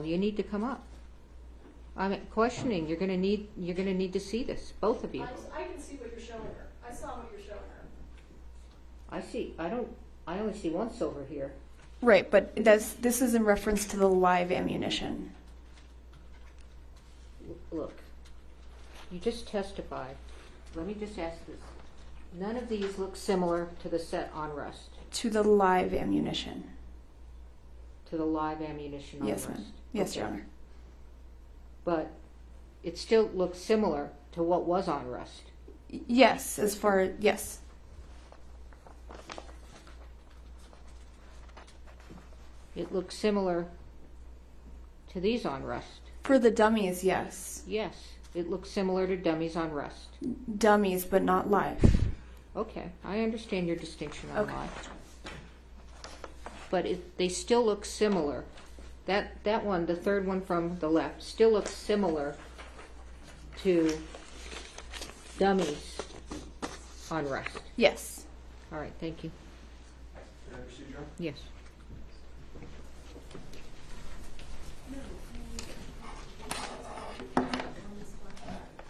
counsel, you need to come up. I'm questioning. You're going to need to see this, both of you. I can see what you're showing her. I saw what you're showing her. I see. I only see one silver here. Right, but this is in reference to the live ammunition. Look, you just testified. Let me just ask this. None of these look similar to the set on rust. To the live ammunition. To the live ammunition on Yes, rust. ma'am. Yes, Okay. Your Honor. But it still looks similar to what was on rust. Yes, yes. It looks similar to these on rust. For the dummies, yes. Yes, it looks similar to dummies on rust. Dummies, but not live. Okay, I understand your distinction on Okay. live. But they still look similar. That one, the third one from the left, still looks similar to dummies on rust. Yes. All right, thank you. Can I proceed, John? Yes.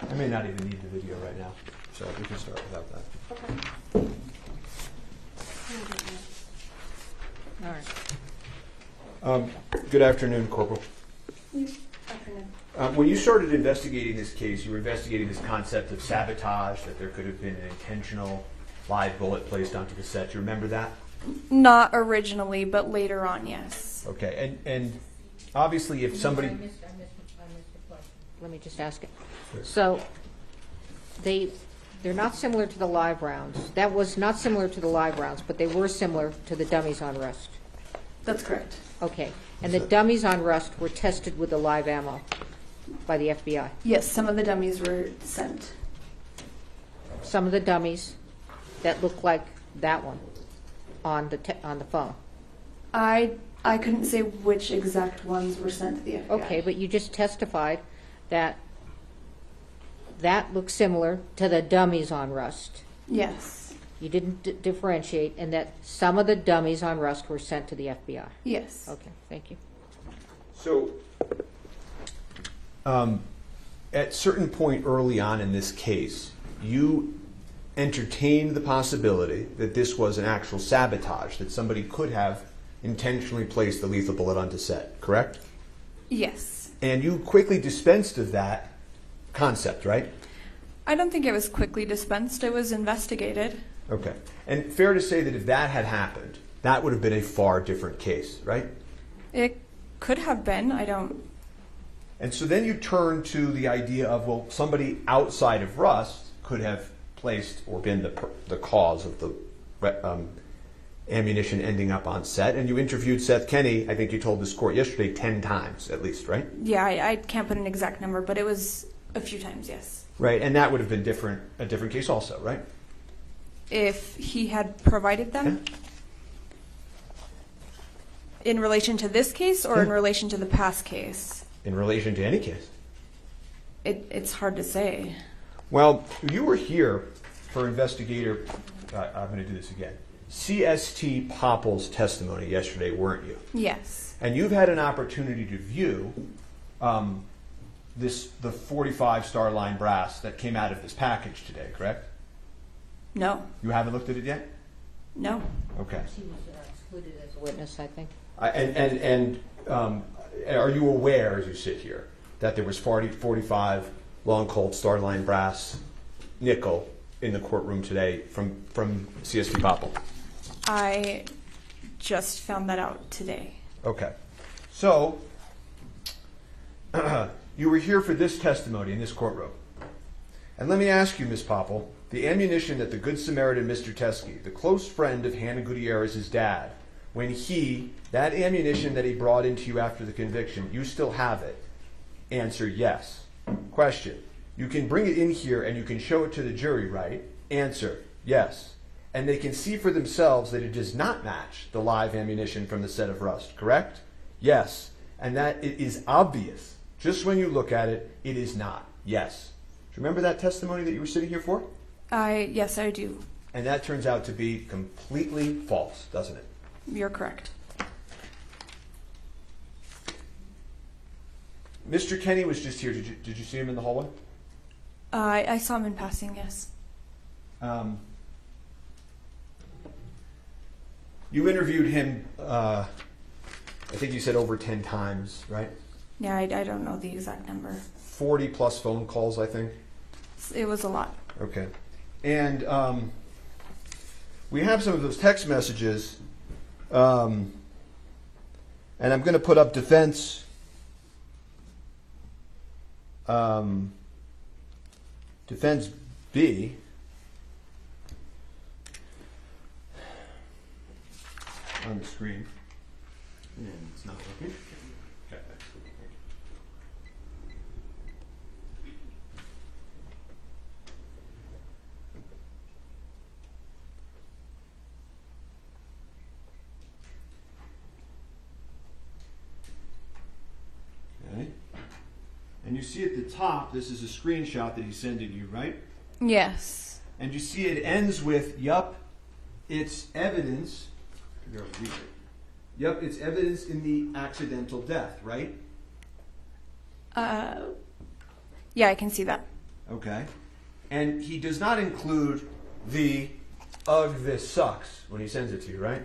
I may not even need the video right now, so we can start without that. Okay. All right. Good afternoon, Corporal. Afternoon. When you started investigating this case, you were investigating this concept of sabotage, that there could have been an intentional live bullet placed onto the set. Do you remember that? Not originally, but later on, yes. Okay, and obviously if somebody... I missed the question. Let me just ask it. So they're not similar to the live rounds. That was not similar to the live rounds, but they were similar to the dummies on rust. That's correct. Okay. And the dummies on rust were tested with the live ammo by the FBI. Yes, some of the dummies were sent. Some of the dummies that look like that one on the phone. I couldn't say which exact ones were sent to the FBI. Okay, but you just testified that looks similar to the dummies on rust. Yes. You didn't differentiate, and that some of the dummies on rust were sent to the FBI. Yes. Okay, thank you. So, at certain point early on in this case, you entertained the possibility that this was an actual sabotage, that somebody could have intentionally placed the lethal bullet onto set, correct? Yes. And you quickly dispensed of that concept, right? I don't think it was quickly dispensed. It was investigated. Okay. And fair to say that if that had happened, that would have been a far different case, right? It could have been. I don't... And so then you turn to the idea of, well, somebody outside of Rust could have placed or been the cause of the ammunition ending up on set. And you interviewed Seth Kenny, I think you told this court yesterday, 10 times at least, right? Yeah, I can't put an exact number, but it was a few times, yes. Right, and that would have been a different case also, right? If he had provided them? Yeah. In relation to this case or in relation to the past case? In relation to any case. It's hard to say. Well, you were here for investigator, I'm going to do this again, CST Popple's testimony yesterday, weren't you? Yes. And you've had an opportunity to view the 45 Starline brass that came out of this package today, correct? No. You haven't looked at it yet? No. Okay. She was excluded as a witness, I think. Are you aware, as you sit here, that there was 45 long cold Starline brass nickel in the courtroom today from CST Popple? I just found that out today. Okay. So, you were here for this testimony in this courtroom. And let me ask you, Ms. Popple, the ammunition that the Good Samaritan Mr. Teske, the close friend of Hannah Gutierrez's dad, when that ammunition that he brought into you after the conviction, you still have it? Answer, yes. Question, you can bring it in here and you can show it to the jury, right? Answer, yes. And they can see for themselves that it does not match the live ammunition from the set of Rust, correct? Yes. And that it is obvious. Just when you look at it, it is not. Yes. Do you remember that testimony that you were sitting here for? Yes, I do. And that turns out to be completely false, doesn't it? You're correct. Mr. Kenny was just here. Did you see him in the hallway? I saw him in passing, yes. You interviewed him, I think you said over 10 times, right? Yeah, I don't know the exact number. 40 plus phone calls, I think. It was a lot. Okay. And we have some of those text messages. And I'm going to put up defense. Defense B. On the screen. And it's not working. Okay. Okay. And you see at the top, this is a screenshot that he's sending you, right? Yes. And you see it ends with, yup, it's evidence. Here, I'll read it. Yup, it's evidence in the accidental death, right? Yeah, I can see that. Okay. And he does not include the ugh, this sucks when he sends it to you, right?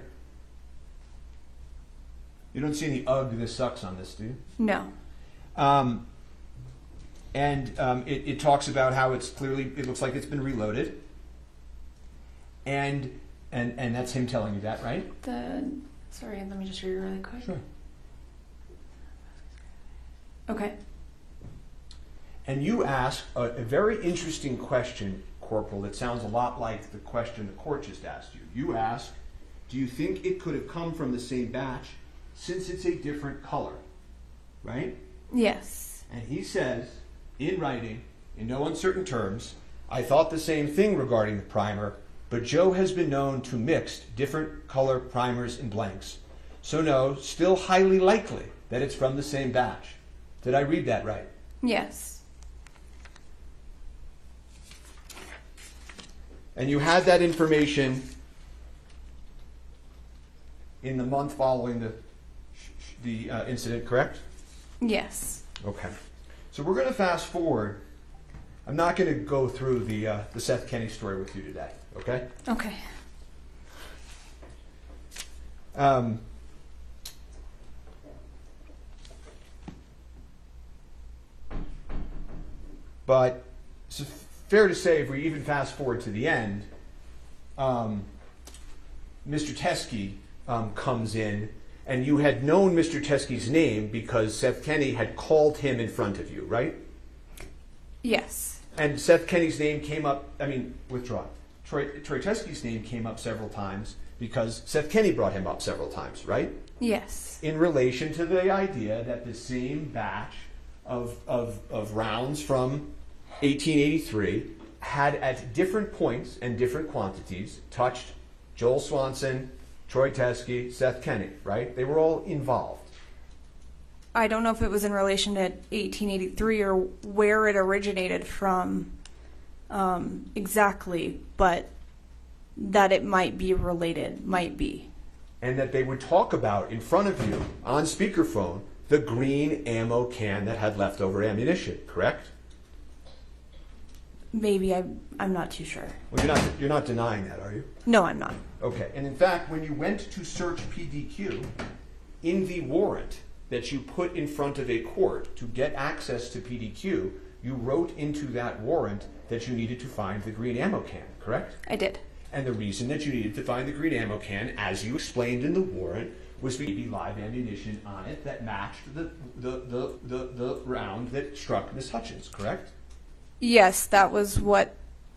You don't see any ugh, this sucks on this, do you? No. It talks about how it's clearly, it looks like it's been reloaded. And that's him telling you that, right? Sorry, let me just read it really quick. Sure. Okay. And you ask a very interesting question, Corporal, that sounds a lot like the question the court just asked you. You ask, do you think it could have come from the same batch since it's a different color? Right? Yes. And he says, in writing, in no uncertain terms, I thought the same thing regarding the primer, but Joe has been known to mix different color primers and blanks. So no, still highly likely that it's from the same batch. Did I read that right? Yes. And you had that information in the month following the incident, correct? Yes. Okay. So we're going to fast forward. I'm not going to go through the Seth Kenny story with you today, okay? Okay. But it's fair to say, if we even fast forward to the end, Mr. Teske comes in, and you had known Mr. Teske's name because Seth Kenny had called him in front of you, right? Yes. And Seth Kenny's name came up, withdraw. Troy Teske's name came up several times because Seth Kenny brought him up several times, right? Yes. In relation to the idea that the same batch of rounds from 1883 had at different points and different quantities touched Joel Swanson, Troy Teske, Seth Kenny, right? They were all involved. I don't know if it was in relation to 1883 or where it originated from exactly, but that it might be related, might be. And that they would talk about in front of you on speakerphone the green ammo can that had leftover ammunition, correct? Maybe. I'm not too sure. Well, you're not denying that, are you? No, I'm not. Okay. And in fact, when you went to search PDQ, in the warrant that you put in front of a court to get access to PDQ, you wrote into that warrant that you needed to find the green ammo can, correct? I did. And the reason that you needed to find the green ammo can, as you explained in the warrant, was to be live ammunition on it that matched the round that struck Miss Hutchins, correct? Yes, that was where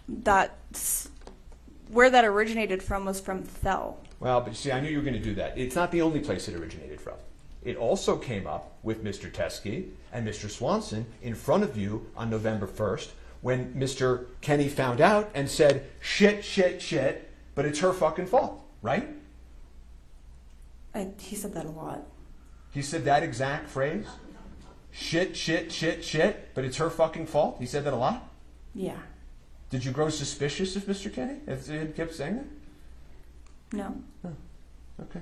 that originated from was from Thel. Well, but see, I knew you were going to do that. It's not the only place it originated from. It also came up with Mr. Teske and Mr. Swanson in front of you on November 1st when Mr. Kenny found out and said, shit, but it's her fucking fault, right? He said that a lot. He said that exact phrase? Shit, but it's her fucking fault? He said that a lot? Yeah. Did you grow suspicious of Mr. Kenny if he kept saying that? No. Oh, okay.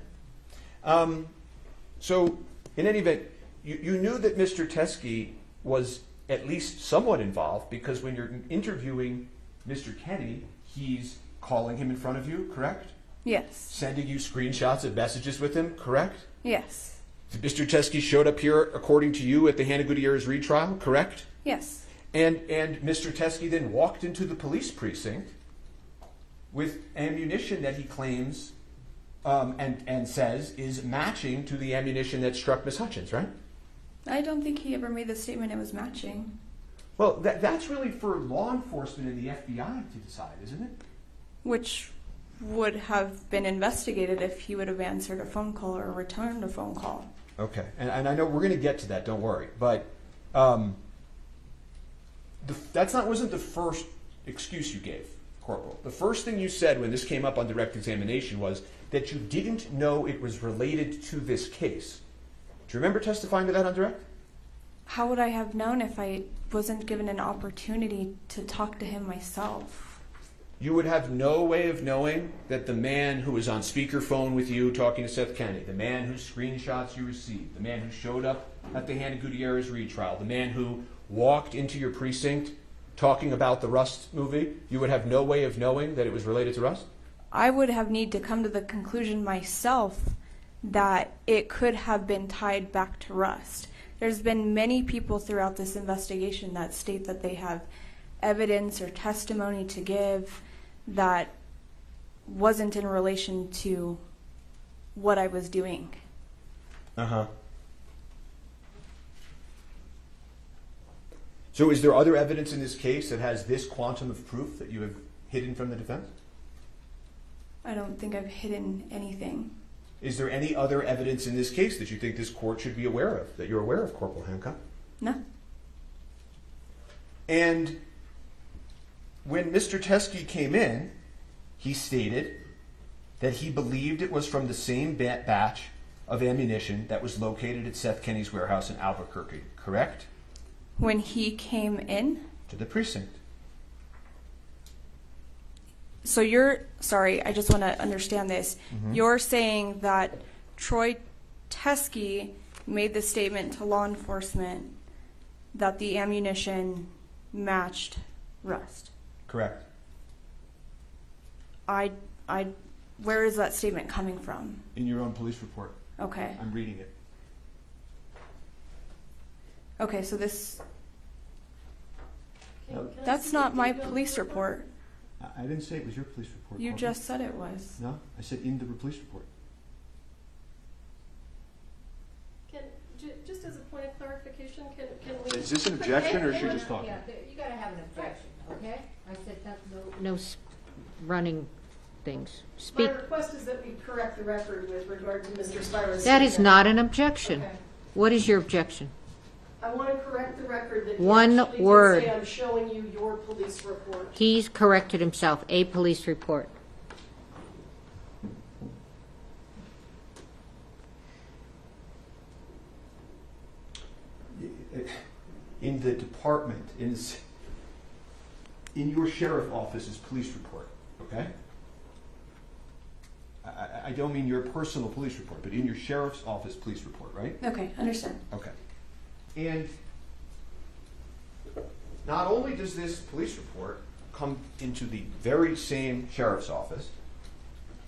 So, in any event, you knew that Mr. Teske was at least somewhat involved because when you're interviewing Mr. Kenny, he's calling him in front of you, correct? Yes. Sending you screenshots of messages with him, correct? Yes. Mr. Teske showed up here, according to you, at the Halyna Gutierrez-Reed trial, correct? Yes. And Mr. Teske then walked into the police precinct with ammunition that he claims and says is matching to the ammunition that struck Ms. Hutchins, right? I don't think he ever made the statement it was matching. Well, that's really for law enforcement and the FBI to decide, isn't it? Which would have been investigated if he would have answered a phone call or returned a phone call. Okay, and I know we're going to get to that, don't worry. But wasn't the first excuse you gave, Corporal. The first thing you said when this came up on direct examination was that you didn't know it was related to this case. Do you remember testifying to that on direct? How would I have known if I wasn't given an opportunity to talk to him myself? You would have no way of knowing that the man who was on speakerphone with you talking to Seth Kenny, the man whose screenshots you received, the man who showed up at the Halyna Gutierrez-Reed trial, the man who walked into your precinct talking about the Rust movie, you would have no way of knowing that it was related to Rust? I would have need to come to the conclusion myself that it could have been tied back to Rust. There's been many people throughout this investigation that state that they have evidence or testimony to give that wasn't in relation to what I was doing. Uh-huh. So is there other evidence in this case that has this quantum of proof that you have hidden from the defense? I don't think I've hidden anything. Is there any other evidence in this case that you think this court should be aware of, that you're aware of, Corporal Hancock? No. And when Mr. Teske came in, he stated that he believed it was from the same batch of ammunition that was located at Seth Kenny's warehouse in Albuquerque, correct? When he came in? To the precinct. So sorry, I just want to understand this. Mm-hmm. You're saying that Troy Teske made the statement to law enforcement that the ammunition matched Rust. Correct. Where is that statement coming from? In your own police report. Okay. I'm reading it. Okay, so this, Can I that's see not the my date of police the report. I didn't say it was your police report. You Corporal. just said it was. No, I said in the police report. Just as a point of clarification, can we? Is this an objection or is she just talking? Yeah, you gotta have an objection, okay? I said that, no running things. My Speak. request is that we correct the record with regard to Mr. Spira's. That is statement. not an objection. Okay. What is your objection? I want to correct the record that he One actually did word. say I'm showing you your police report. He's corrected himself, a police report. In the department, in your sheriff office's police report, okay? I don't mean your personal police report, but in your sheriff's office police report, right? Okay, understand. Okay. And not only does this police report come into the very same sheriff's office,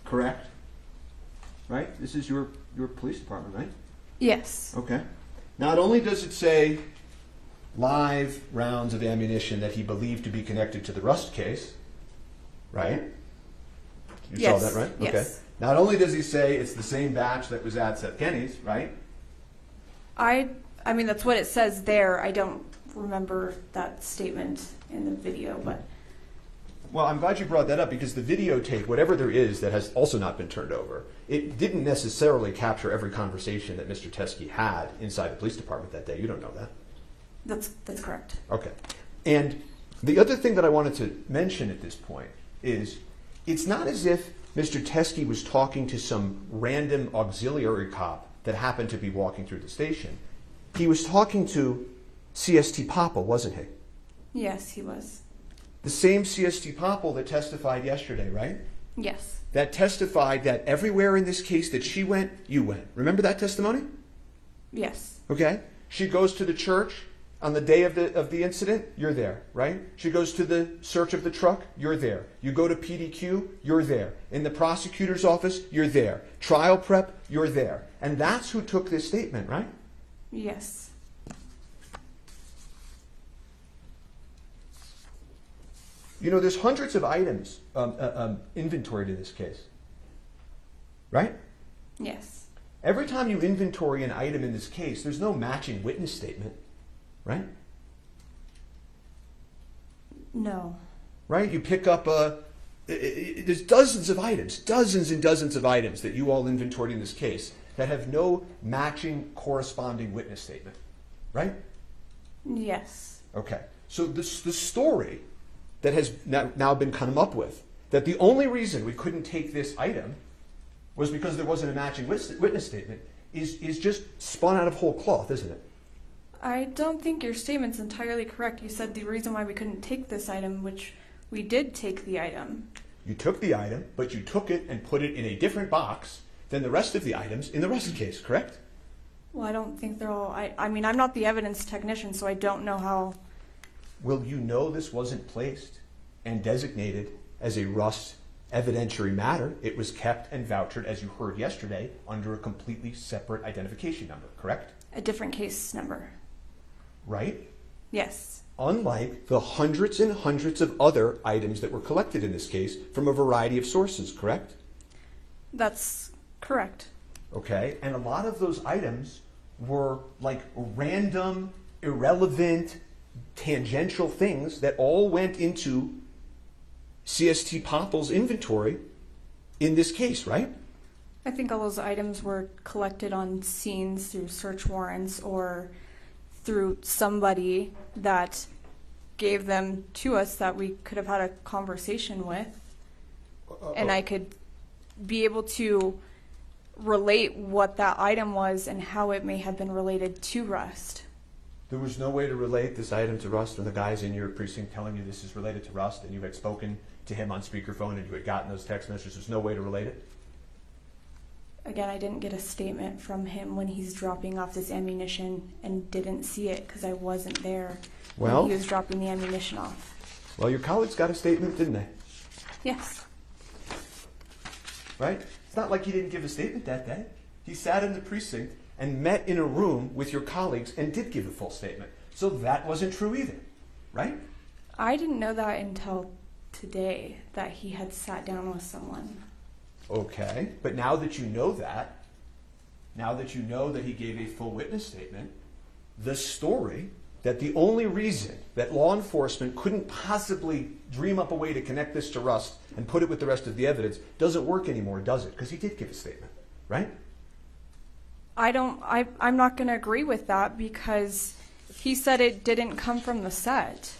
correct? Right? This is your police department, right? Yes. Okay. Not only does it say live rounds of ammunition that he believed to be connected to the Rust case, right? You Yes. saw that, right? Yes. Okay. Not only does he say it's the same batch that was at Seth Kenny's, right? I mean, that's what it says there. I don't remember that statement in the video, but Well, I'm glad you brought that up because the videotape, whatever there is that has also not been turned over, it didn't necessarily capture every conversation that Mr. Teske had inside the police department that day. You don't know that. that's correct. Okay. And the other thing that I wanted to mention at this point is it's not as if Mr. Teske was talking to some random auxiliary cop that happened to be walking through the station. He was talking to CST Popple, wasn't he? Yes, he was. The same CST Popple that testified yesterday, right? Yes. That testified that everywhere in this case that she went, you went. Remember that testimony? Yes. Okay? She goes to the church on the day of the incident, you're there, right? She goes to the search of the truck, you're there. You go to PDQ, you're there. In the prosecutor's office, you're there. Trial prep, you're there. And that's who took this statement, right? Yes. You know, there's hundreds of items inventoried in this case, right? Yes. Every time you inventory an item in this case, there's no matching witness statement, right? No. Right? You pick up there's dozens of items, dozens and dozens of items that you all inventoried in this case that have no matching corresponding witness statement, right? Yes. Okay. So the story that has now been come up with, that the only reason we couldn't take this item was because there wasn't a matching witness statement, is just spun out of whole cloth, isn't it? I don't think your statement's entirely correct. You said the reason why we couldn't take this item, which we did take the item. You took the item, but you took it and put it in a different box than the rest of the items in the Rust case, correct? Well, I don't think they're all... I mean, I'm not the evidence technician, so I don't know how... Well, you know this wasn't placed and designated as a Rust evidentiary matter. It was kept and vouchered, as you heard yesterday, under a completely separate identification number, correct? A different case number. Right? Yes. Unlike the hundreds and hundreds of other items that were collected in this case from a variety of sources, correct? That's correct. Okay, and a lot of those items were like random, irrelevant, tangential things that all went into CST Popple's inventory in this case, right? I think all those items were collected on scenes through search warrants or through somebody that gave them to us that we could have had a conversation with. And I could be able to relate what that item was and how it may have been related to Rust. There was no way to relate this item to Rust when the guy's in your precinct telling you this is related to Rust and you had spoken to him on speakerphone and you had gotten those text messages. There's no way to relate it? Again, I didn't get a statement from him when he's dropping off this ammunition and didn't see it because I wasn't there when he was dropping the ammunition off. Well, your colleagues got a statement, didn't they? Yes. Right? It's not like he didn't give a statement that day. He sat in the precinct and met in a room with your colleagues and did give a full statement. So that wasn't true either, right? I didn't know that until today, that he had sat down with someone. Okay, but now that you know that, now that you know that he gave a full witness statement, the story that the only reason that law enforcement couldn't possibly dream up a way to connect this to Rust and put it with the rest of the evidence doesn't work anymore, does it? Because he did give a statement, right? I'm not going to agree with that because he said it didn't come from the set.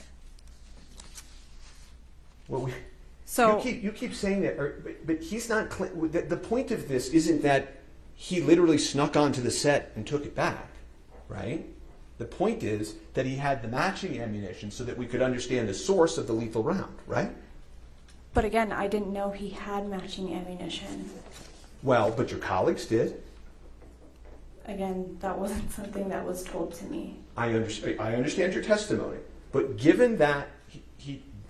Well, So you keep saying that, but he's not. The point of this isn't that he literally snuck onto the set and took it back, right? The point is that he had the matching ammunition so that we could understand the source of the lethal round, right? But again, I didn't know he had matching ammunition. Well, but your colleagues did. Again, that wasn't something that was told to me. I understand your testimony, but given that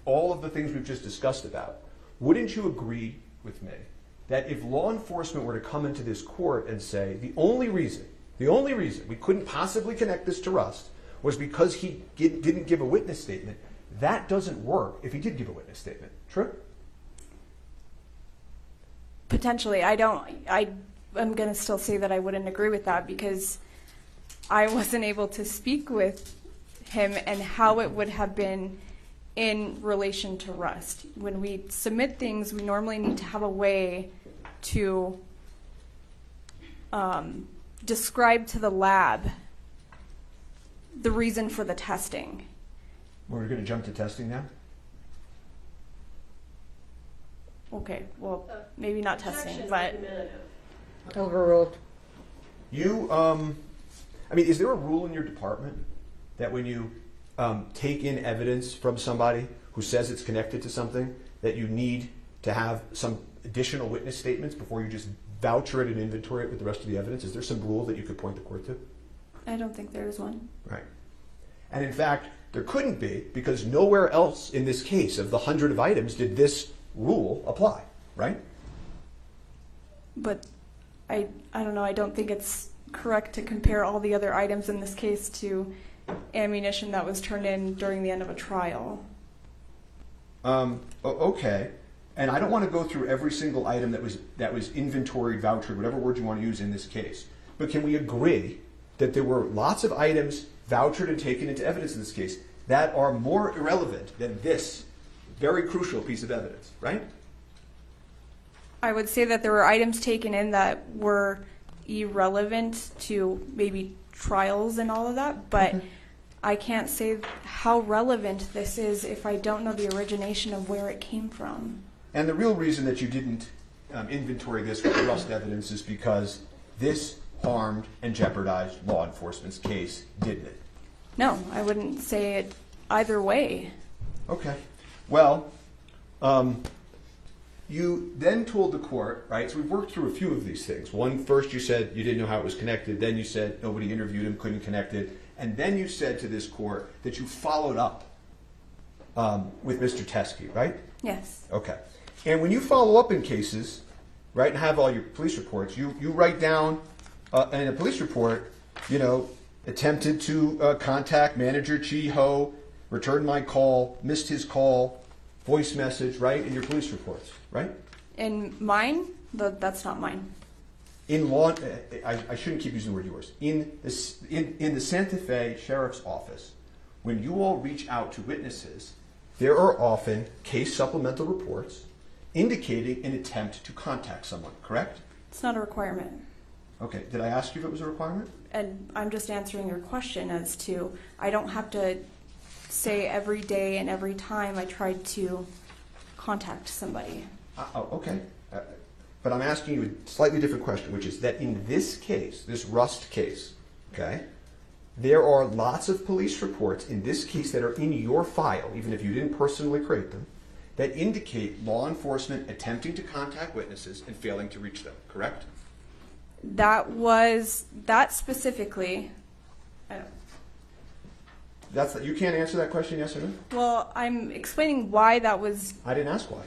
all of the things we've just discussed about, wouldn't you agree with me that if law enforcement were to come into this court and say the only reason we couldn't possibly connect this to Rust was because he didn't give a witness statement, that doesn't work if he did give a witness statement? True? Potentially. I'm going to still say that I wouldn't agree with that because I wasn't able to speak with him and how it would have been in relation to Rust. When we submit things, we normally need to have a way to describe to the lab the reason for the testing. We're going to jump to testing now? Okay, well, maybe not testing, Objection but argumentative. Overruled. Is there a rule in your department that when you take in evidence from somebody who says it's connected to something, that you need to have some additional witness statements before you just voucher it and inventory it with the rest of the evidence? Is there some rule that you could point the court to? I don't think there is one. Right. And in fact, there couldn't be, because nowhere else in this case of the 100 of items did this rule apply, right? But I don't know, I don't think it's correct to compare all the other items in this case to ammunition that was turned in during the end of a trial. Okay. And I don't want to go through every single item that was inventoried, vouchered, whatever word you want to use in this case. But can we agree that there were lots of items vouchered and taken into evidence in this case that are more irrelevant than this very crucial piece of evidence, right? I would say that there were items taken in that were irrelevant to maybe trials and all of that, but I can't say how relevant this is if I don't know the origination of where it came from. And the real reason that you didn't inventory this with the rust evidence is because this harmed and jeopardized law enforcement's case, didn't it? No, I wouldn't say it either way. Okay. Well, you then told the court, right? So we've worked through a few of these things. One, first you said you didn't know how it was connected. Then you said nobody interviewed him, couldn't connect it. And then you said to this court that you followed up with Mr. Teske, right? Yes. Okay. And when you follow up in cases, right, and have all your police reports, you write down in a police report, attempted to contact manager Chi Ho, returned my call, missed his call, voice message, right, in your police reports, right? In mine, that's not mine. In law, I shouldn't keep using the word yours. In the Santa Fe Sheriff's Office, when you all reach out to witnesses, there are often case supplemental reports indicating an attempt to contact someone, correct? It's not a requirement. Okay, did I ask you if it was a requirement? And I'm just answering your question as to, I don't have to say every day and every time I tried to contact somebody. Okay. But I'm asking you a slightly different question, which is that in this case, this Rust case, okay, there are lots of police reports in this case that are in your file, even if you didn't personally create them, that indicate law enforcement attempting to contact witnesses and failing to reach them, correct? That specifically, I don't. You can't answer that question, yes or no? Well, I'm explaining why that was. I didn't ask why.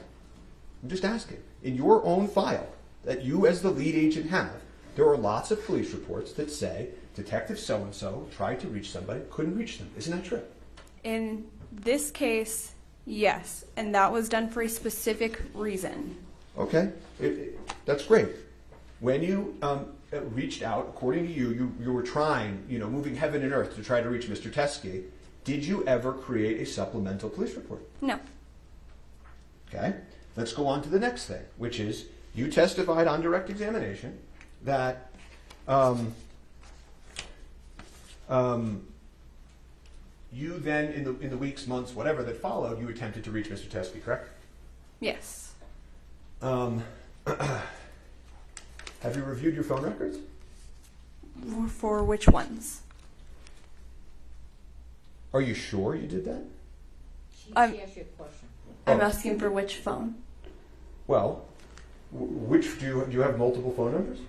I'm just asking. In your own file that you as the lead agent have, there are lots of police reports that say Detective so-and-so tried to reach somebody, couldn't reach them. Isn't that true? In this case, yes. And that was done for a specific reason. Okay. That's great. When you reached out, according to you were trying, moving heaven and earth to try to reach Mr. Teske. Did you ever create a supplemental police report? No. Okay. Let's go on to the next thing, which is you testified on direct examination that you then, in the weeks, months, whatever that followed, you attempted to reach Mr. Teske, correct? Yes. Have you reviewed your phone records? For which ones? Are you sure you did that? She asked you a question. I'm asking for which phone. Well, which do you have multiple phone numbers?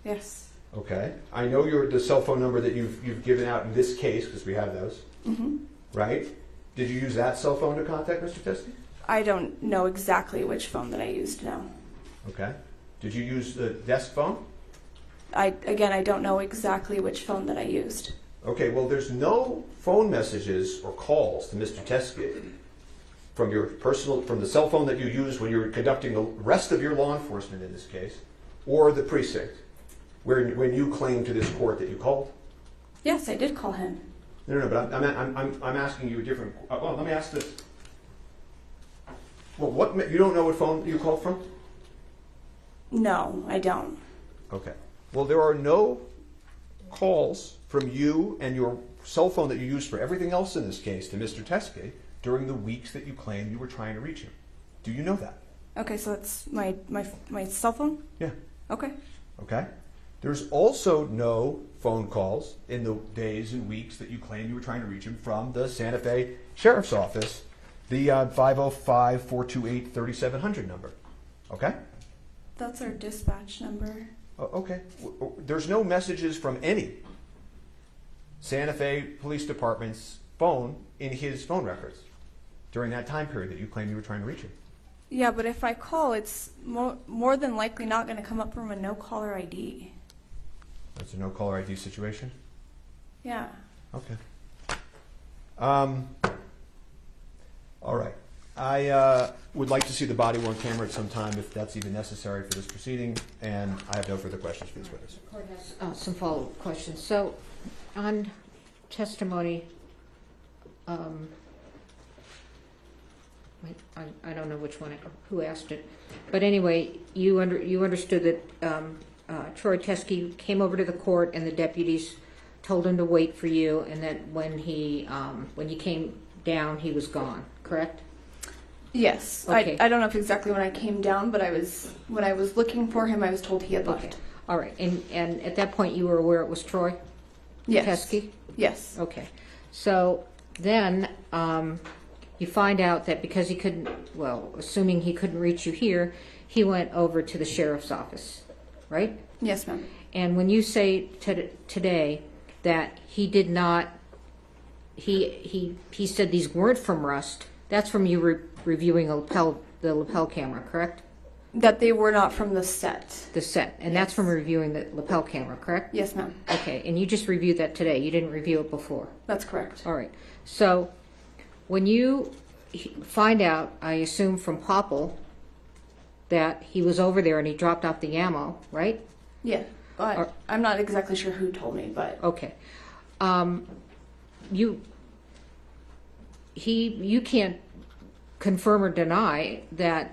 Yes. Okay. I know the cell phone number that you've given out in this case, because we have those. Mm-hmm. Right? Did you use that cell phone to contact Mr. Teske? I don't know exactly which phone that I used now. Okay. Did you use the desk phone? I don't know exactly which phone that I used. Okay, well, there's no phone messages or calls to Mr. Teske from the cell phone that you used when you were conducting the rest of your law enforcement in this case, or the precinct, when you claimed to this court that you called. Yes, I did call him. No, but I'm asking you a different. Well, let me ask this. Well, you don't know what phone you called from? No, I don't. Okay. Well, there are no calls from you and your cell phone that you used for everything else in this case to Mr. Teske during the weeks that you claimed you were trying to reach him. Do you know that? Okay, so that's my cell phone? Yeah. Okay. Okay. There's also no phone calls in the days and weeks that you claimed you were trying to reach him from the Santa Fe Sheriff's Office, the 505-428-3700 number. Okay? That's our dispatch number. Okay. There's no messages from any Santa Fe Police Department's phone in his phone records during that time period that you claim you were trying to reach him. Yeah, but if I call, it's more than likely not going to come up from a no-caller ID. That's a no-caller ID situation? Yeah. Okay. All right. I would like to see the body-worn camera at some time if that's even necessary for this proceeding, and I have no further questions for this witness. The court has some follow-up questions. So, on testimony, I don't know which one, who asked it, but anyway, you understood that Troy Teske came over to the court and the deputies told him to wait for you, and that when you came down, he was gone. Correct? Yes. Okay. I don't know if exactly when I came down, but when I was looking for him, I was told he had left. Okay. All right. And at that point, you were aware it was Troy Yes. Teske? Yes. Okay. So then you find out that because he couldn't, well, assuming he couldn't reach you here, he went over to the sheriff's office, right? Yes, ma'am. And when you say today that he did not, he said these weren't from Rust, that's from you reviewing the lapel camera, correct? That they were not from the set. The set, and that's from reviewing the lapel camera, correct? Yes, ma'am. Okay, and you just reviewed that today. You didn't review it before. That's correct. All right. So when you find out, I assume from Popple, that he was over there and he dropped off the ammo, right? Yeah. But I'm not exactly sure who told me, but Okay. You can't confirm or deny that.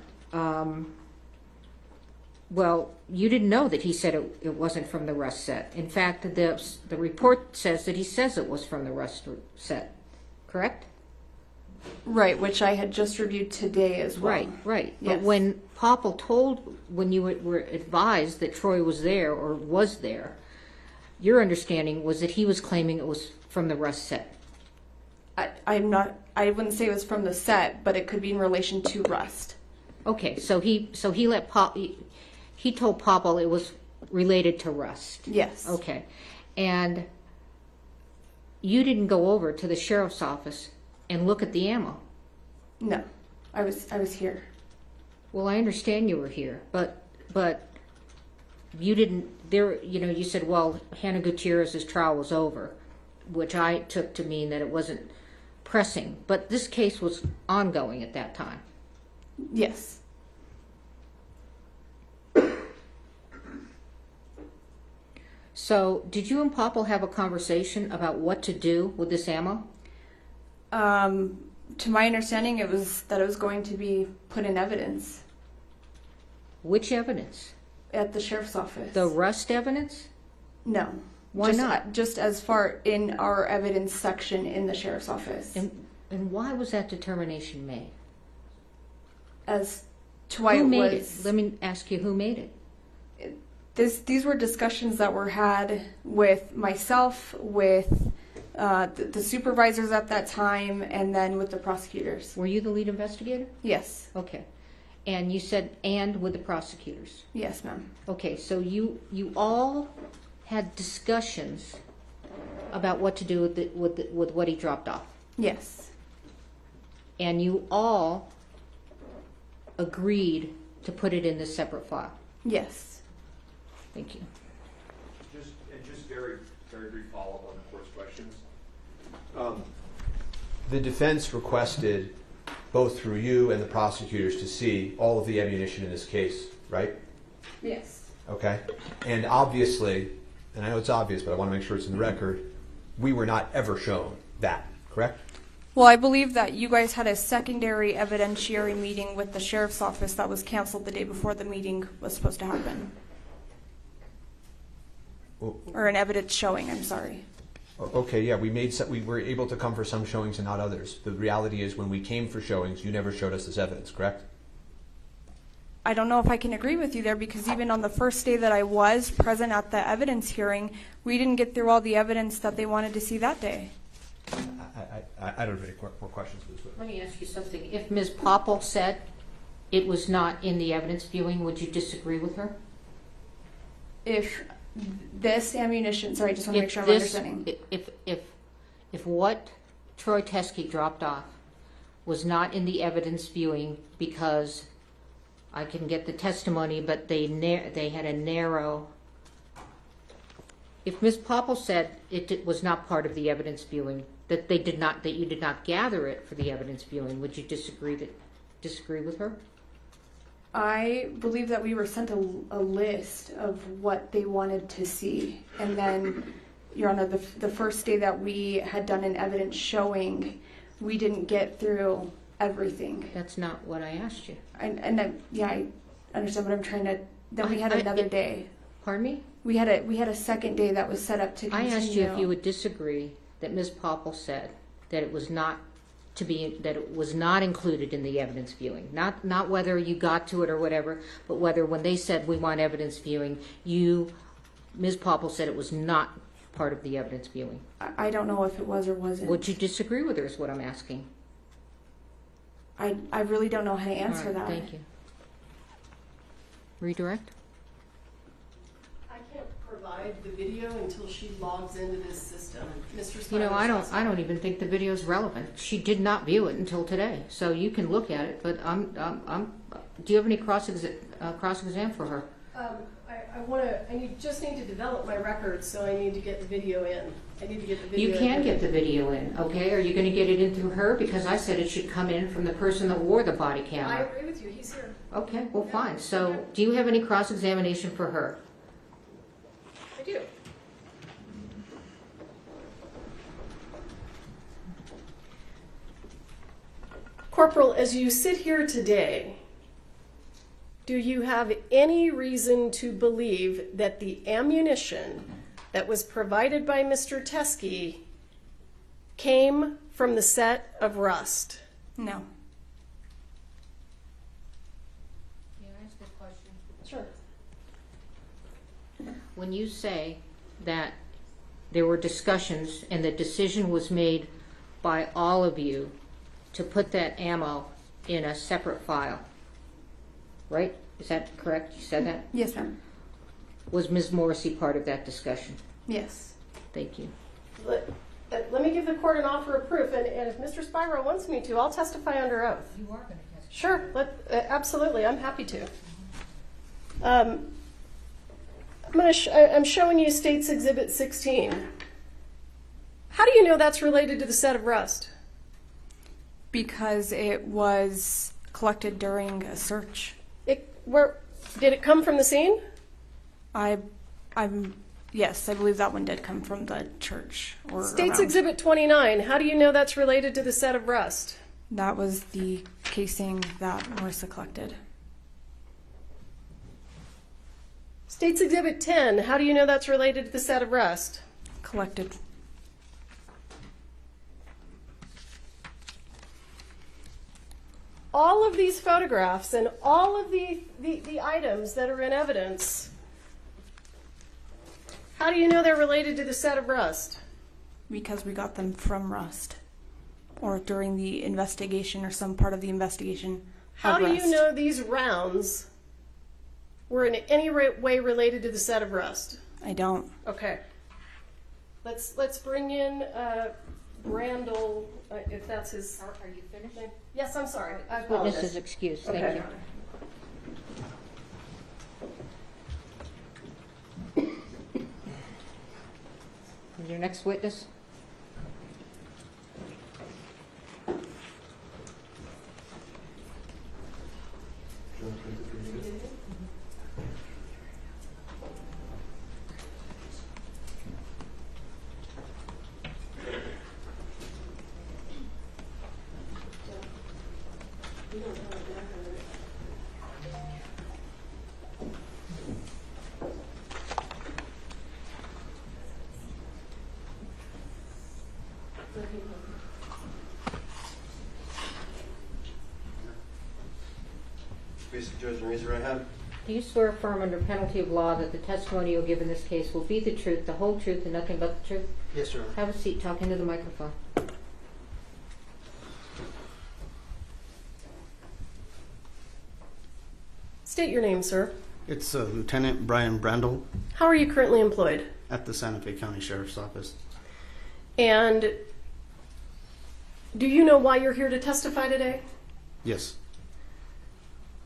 Well, you didn't know that he said it wasn't from the Rust set. In fact, the report says that he says it was from the Rust set, correct? right, which I had just reviewed today as well. Right, right. Yes. But when Popple when you were advised that Troy was there or was there, your understanding was that he was claiming it was from the Rust set. I wouldn't say it was from the set, but it could be in relation to Rust. Okay, so he told Popple it was related to Rust. Yes. Okay, and you didn't go over to the sheriff's office and look at the ammo. No, I was here. Well, I understand you were here, but you didn't. There, you said, well, Hannah Gutierrez's trial was over, which I took to mean that it wasn't pressing. But this case was ongoing at that time. Yes. So, did you and Popple have a conversation about what to do with this ammo? To my understanding, it was going to be put in evidence Which evidence? at the sheriff's office. The Rust evidence? No. Why not? Just as far in our evidence section in the sheriff's office. And why was that determination made? As to why Who it made was. it? Let me ask you, who made it? These were discussions that were had with myself, with the supervisors at that time, and then with the prosecutors. Were you the lead investigator? Yes. Okay. And you said, and with the prosecutors. Yes, ma'am. Okay, so you all had discussions about what to do with what he dropped off. Yes. And you all agreed to put it in this separate file. Yes. Thank you. Just very, very brief follow-up on the court's questions. The defense requested, both through you and the prosecutors, to see all of the ammunition in this case, right? Yes. Okay. And obviously, and I know it's obvious, but I want to make sure it's in the record, we were not ever shown that, correct? Well, I believe that you guys had a secondary evidentiary meeting with the sheriff's office that was canceled the day before the meeting was supposed to happen. Or an evidence showing, I'm sorry. Okay, yeah, we were able to come for some showings and not others. The reality is, when we came for showings, you never showed us this evidence, correct? I don't know if I can agree with you there, because even on the first day that I was present at the evidence hearing, we didn't get through all the evidence that they wanted to see that day. I don't have any more questions for this witness. Let me ask you something. If Ms. Popple said it was not in the evidence viewing, would you disagree with her? If this ammunition, sorry, I just want to make If sure I'm this, understanding. if what Troy Teske dropped off was not in the evidence viewing because I can get the testimony, but they had a narrow. If Ms. Popple said it was not part of the evidence viewing, that you did not gather it for the evidence viewing, would you disagree with her? I believe that we were sent a list of what they wanted to see, and then, Your Honor, the first day that we had done an evidence showing, we didn't get through everything. That's not what I asked you. Yeah, I understand, but I'm trying to. Then we had another day. Pardon me? We had a second day that was set up to continue. I asked you if you would disagree that Ms. Popple said that it was not included in the evidence viewing. Not whether you got to it or whatever, but whether when they said we want evidence viewing, Ms. Popple said it was not part of the evidence viewing. I don't know if it was or wasn't. Would you disagree with her is what I'm asking. I really don't know how to answer that. Thank you. Redirect? I can't provide the video until she logs into this system. Mr. Spivers, You know, I don't even think the video is relevant. She did not view it until today, so you can look at it. But do you have any cross-exam for her? I just need to develop my records, so I need to get the video in. I need to get the video. You can get the video in, okay? Are you going to get it in through her? Because I said it should come in from the person that wore the body I camera. agree with you. He's here. Okay, well, fine. So, do you have any cross-examination for her? I do. Corporal, as you sit here today, do you have any reason to believe that the ammunition that was provided by Mr. Teske came from the set of Rust? No. May I ask a question? Sure. When you say that there were discussions and the decision was made by all of you to put that ammo in a separate file, right? Is that correct? You said that? Yes, ma'am. Was Ms. Morrissey part of that discussion? Yes. Thank you. Let me give the court an offer of proof, and if Mr. Spiro wants me to, I'll testify under oath. You are going to testify. Sure, absolutely, I'm happy to. I'm showing you State's Exhibit 16. How do you know that's related to the set of Rust? Because it was collected during a search. Did it come from the scene? Yes, I believe that one did come from the church. Or State's around. Exhibit 29. How do you know that's related to the set of Rust? That was the casing that Marissa collected. State's Exhibit 10. How do you know that's related to the set of Rust? Collected. All of these photographs and all of the items that are in evidence, how do you know they're related to the set of Rust? Because we got them from Rust. Or during the investigation or some part of the investigation. How do you know these rounds were in any way related to the set of Rust? I don't. Okay. Let's bring in Randall, if that's his. Are you finished? name. Yes, I'm sorry. I apologize. Witness is excused. Okay. Thank you. And your next witness? Basic judge and raise your right hand. Do you swear affirm under penalty of law that the testimony you'll give in this case will be the truth, the whole truth, and nothing but the truth? Yes, Your Honor. Have a seat. Talk into the microphone. State your name, sir. It's Lieutenant Brian Brandel How are you currently employed? at the Santa Fe County Sheriff's Office. And do you know why you're here to testify today? Yes,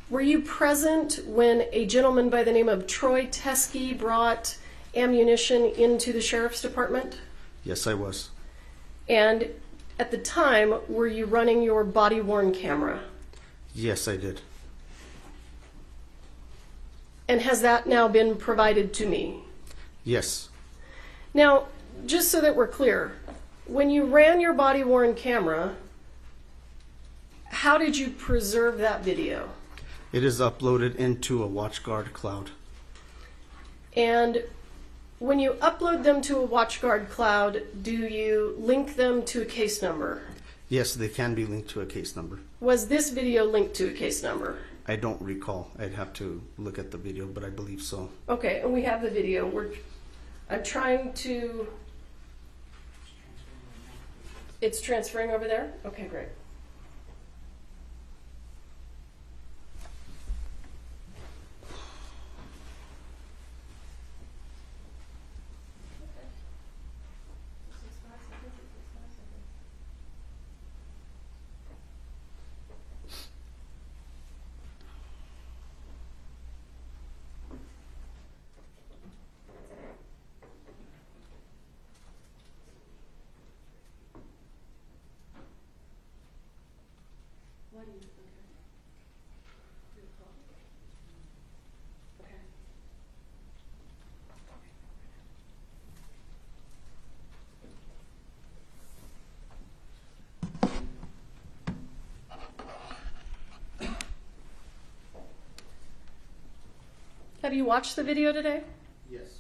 Were you present when a gentleman by the name of Troy Teske brought ammunition into the sheriff's department? yes, I was. And at the time, were you running your body-worn camera? Yes, I did. And has that now been provided to me? Yes, Now, just so that we're clear, when you ran your body-worn camera, how did you preserve that video? it is uploaded into a WatchGuard cloud. And when you upload them to a WatchGuard cloud, do you link them to a case number? Yes, they can be linked to a case number. Was this video linked to a case number? I don't recall. I'd have to look at the video, but I believe so. Okay, and we have the video. I'm trying to... It's transferring over there? Okay, great. Have you watched the video today? Yes.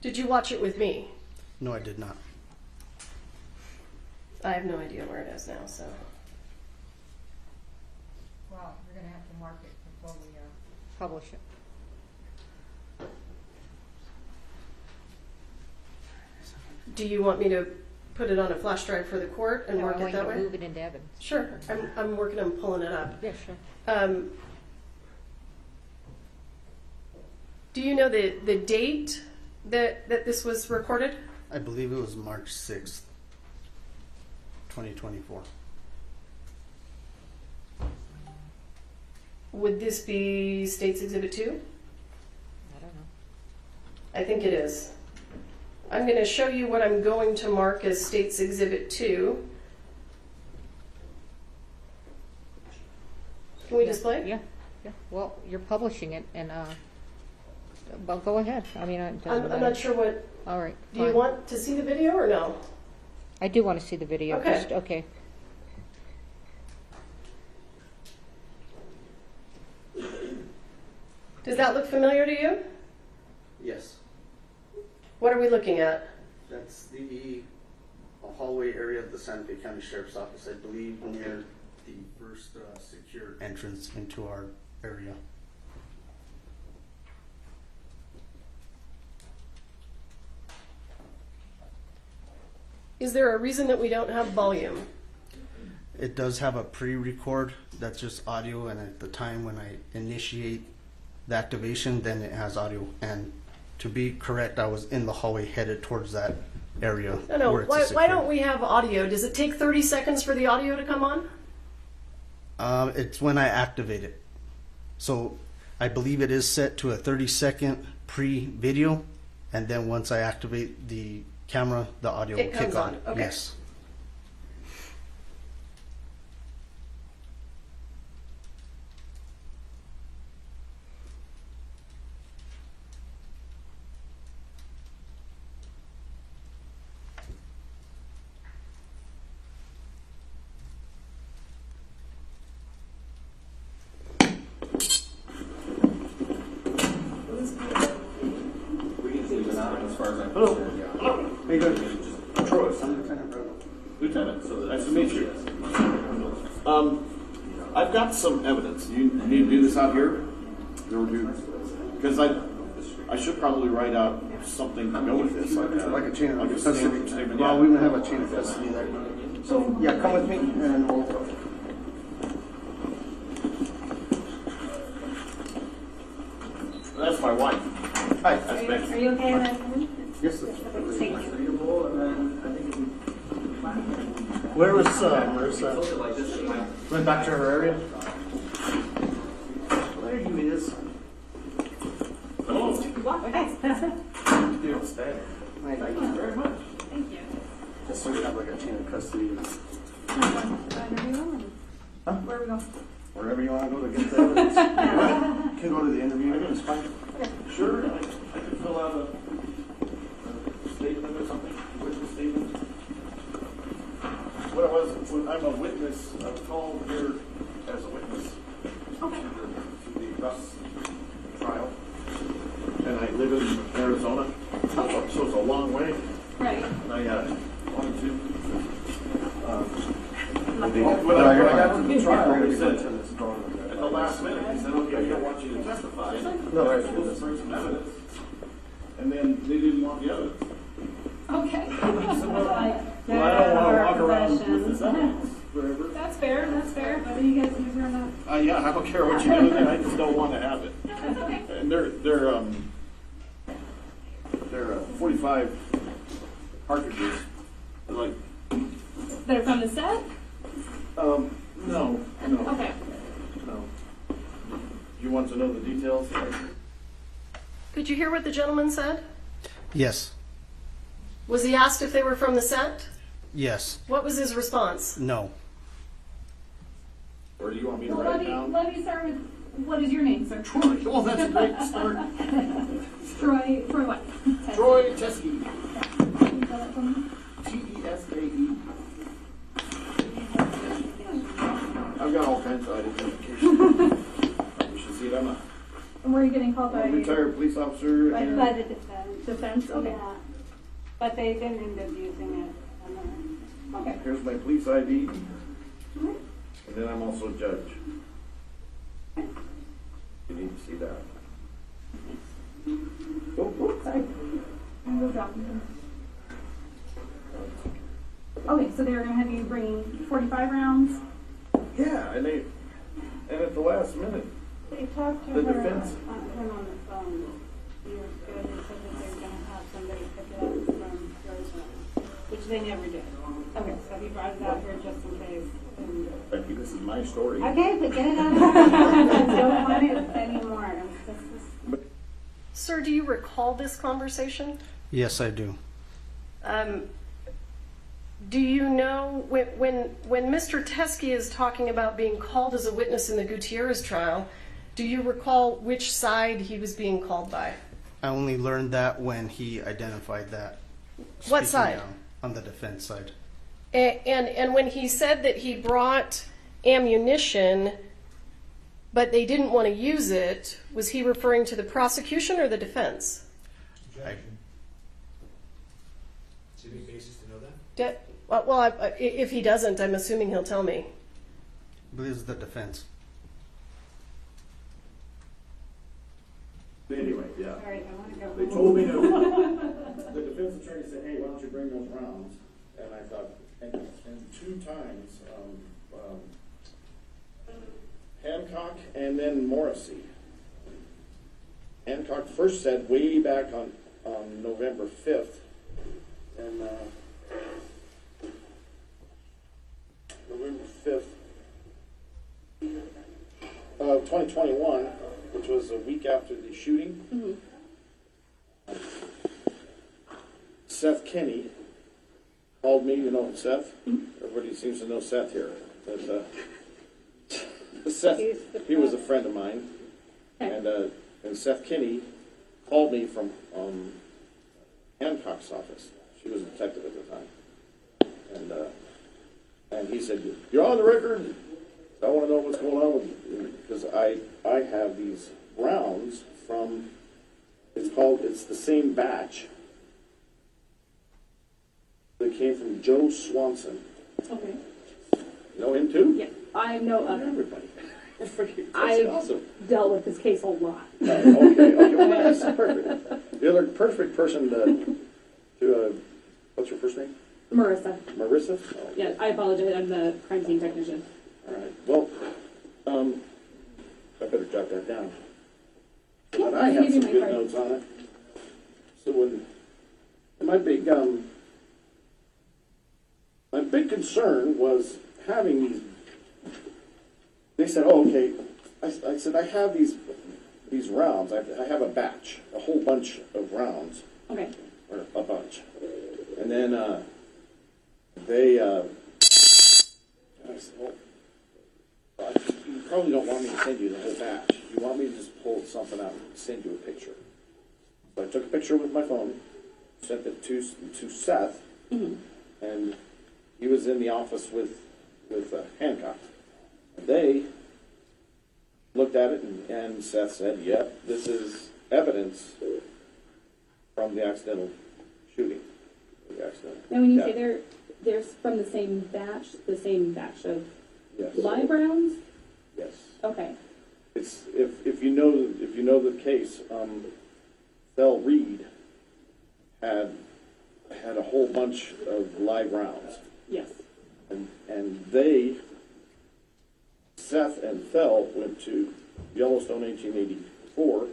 Did you watch it with me? No, I did not. I have no idea where it is now, so. Well, you're gonna have to mark it before we publish it. Do you want me to put it on a flash drive for the court and No, mark I it want you that to way? move it into Evans. Sure. I'm working on pulling it up. Yeah, sure. Do you know the date that this was recorded? I believe it was March 6th, 2024. Would this be State's Exhibit 2? I don't know. I think it is. I'm going to show you what I'm going to mark as State's Exhibit 2. Can we display it? Yeah, yeah. Well, you're publishing it, and well, go ahead. I mean, it doesn't I'm matter. not sure what. All right. Do you fine. want to see the video or no? I do want to see the video. Okay. Just, okay. Does that look familiar to you? Yes. What are we looking at? That's the hallway area of the Santa Fe County Sheriff's Office, I believe, near the first secure entrance into our area. Is there a reason that we don't have volume? It does have a pre-record that's just audio, and at the time when I initiate the activation, then it has audio. And to be correct, I was in the hallway headed towards that area. No. where it's Why secure. don't we have audio? Does it take 30 seconds for the audio to come on? It's when I activate it. So I believe it is set to a 30-second pre-video, and then once I activate the camera, the audio It will comes kick on. on, okay. Yes. Hello. How you doing? Troy. I'm Lieutenant Brody. Lieutenant, so nice to meet you. I've got some evidence. You need to do this out here? Because I should probably write out something to go with this. Like a chain of custody. statement. Well, we would have a chain of custody there. So, yeah, come with me and we'll go. Hi, that's Ben. Are you okay with that? Yes, sir. Thank you. Where was Marissa? Went back to her area? There you is. Hello. You don't stay. Thank you very much. Thank you. Just so we have like a chain of custody. Where are we going? Wherever you want to go to get the evidence. You can go to the interview. It's fine. Sure, I can fill out a statement or something, witness statement. What I was, when I'm a witness, I'm called here as a witness to the Gus trial. And I live in Arizona, so it's a long way. Right. And I wanted to. When I got to the trial, they said, at the last minute, they said, okay, I don't want you to testify. No, I was supposed to bring some evidence. And then they didn't want the evidence. Okay. I said, well, I don't want to walk around with this evidence forever. That's fair, whether you guys use it or not. Yeah, I don't care what you do with it, I just don't want to have it. That's okay. And they're 45 cartridges. They're like, They're from the set? no. Okay. No. You want to know the details? Did you hear what the gentleman said? Yes. Was he asked if they were from the set? Yes. What was his response? No. Or do you want me to Well, write it down? let me start with, what is your name, sir? Troy. Well, that's a great start. Troy what? Troy Teske. Can you spell that for me? Teske. I've got all kinds of identification. You should see it on And where are you getting called by? a retired police officer. By and- the defense. Defense, okay. Yeah. But they didn't end up using it. Okay. Here's my police ID. And then I'm also a judge. You need to see that. Sorry. I'm gonna drop them. Okay, so they were gonna have you bring 45 rounds? Yeah, and at the last minute, They talked to The her, defense. him on the phone. He was good and said that they're gonna have somebody pick it up from Rosemont, which they never did. Okay, so he brought it out here just in case. And Becky, this is my story. okay, but get it out of there. I don't want it anymore. This is- Sir, do you recall this conversation? Yes, I do. Do you know when Mr. Teske is talking about being called as a witness in the Gutierrez trial, do you recall which side he was being called by? I only learned that when he identified that. What Speaking side? down, on the defense side. And when he said that he brought ammunition, but they didn't want to use it, was he referring to the prosecution or the defense? Objection. Is there any basis to know that? If he doesn't, I'm assuming he'll tell me. I believe it's the defense. Anyway, yeah. All right, I want to go. They told me to, the defense attorney said, hey, why don't you bring those rounds? And I thought, and 2 times, Hancock and then Morrissey. Hancock first said way back on November 5th, and November 5th of 2021, which was a week after the shooting. Seth Kenny called me, you know Seth? Everybody seems to know Seth here. But, Seth, he was a friend of mine. And Seth Kenny called me from Hancock's office. She was a detective at the time. And he said, you're on the record. I want to know what's going on with you. Because I have these rounds from, it's the same batch that came from Joe Swanson. Okay. Know him too? Yeah, I know of him. Everybody. That's I've awesome. dealt with this case a lot. Okay, well, that's perfect. The other perfect person to what's your first name? Marissa. Marissa? Oh, Yeah, I apologize. I'm the crime scene technician. all right. Well, I better jot that down. Yeah, But I I'll have give you some my good card. notes on it. when my big concern was having these. They said, "Oh, okay." I said, "I have these rounds. I have a batch, a whole bunch of rounds, Okay. or a bunch." And then they. I said, "Well, you probably don't want me to send you the whole batch. You want me to just pull something out and send you a picture." So I took a picture with my phone, sent it to Seth, and he was in the office with Hancock. They looked at it, and Seth said, "Yep, this is evidence from the accidental shooting." Now, when you Yeah. say they're from the same batch of Yes. live rounds? Yes. Okay. It's if you know the case, Bell Reed had a whole bunch of live rounds, Yes. and Seth and Fell went to Yellowstone 1884,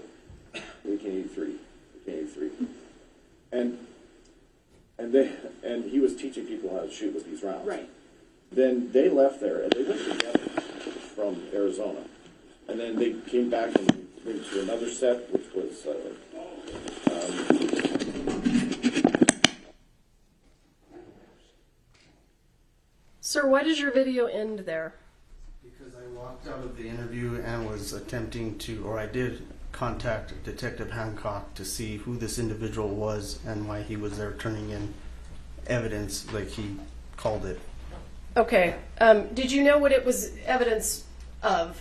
1883, and he was teaching people how to shoot with these rounds. Right. Then they left there and they went together from Arizona, and then they came back and went to another set, which was. Sir, why does your video end there? Because I walked out of the interview and was attempting to, or I did contact Detective Hancock to see who this individual was and why he was there turning in evidence, like he called it. Okay. Did you know what it was evidence of?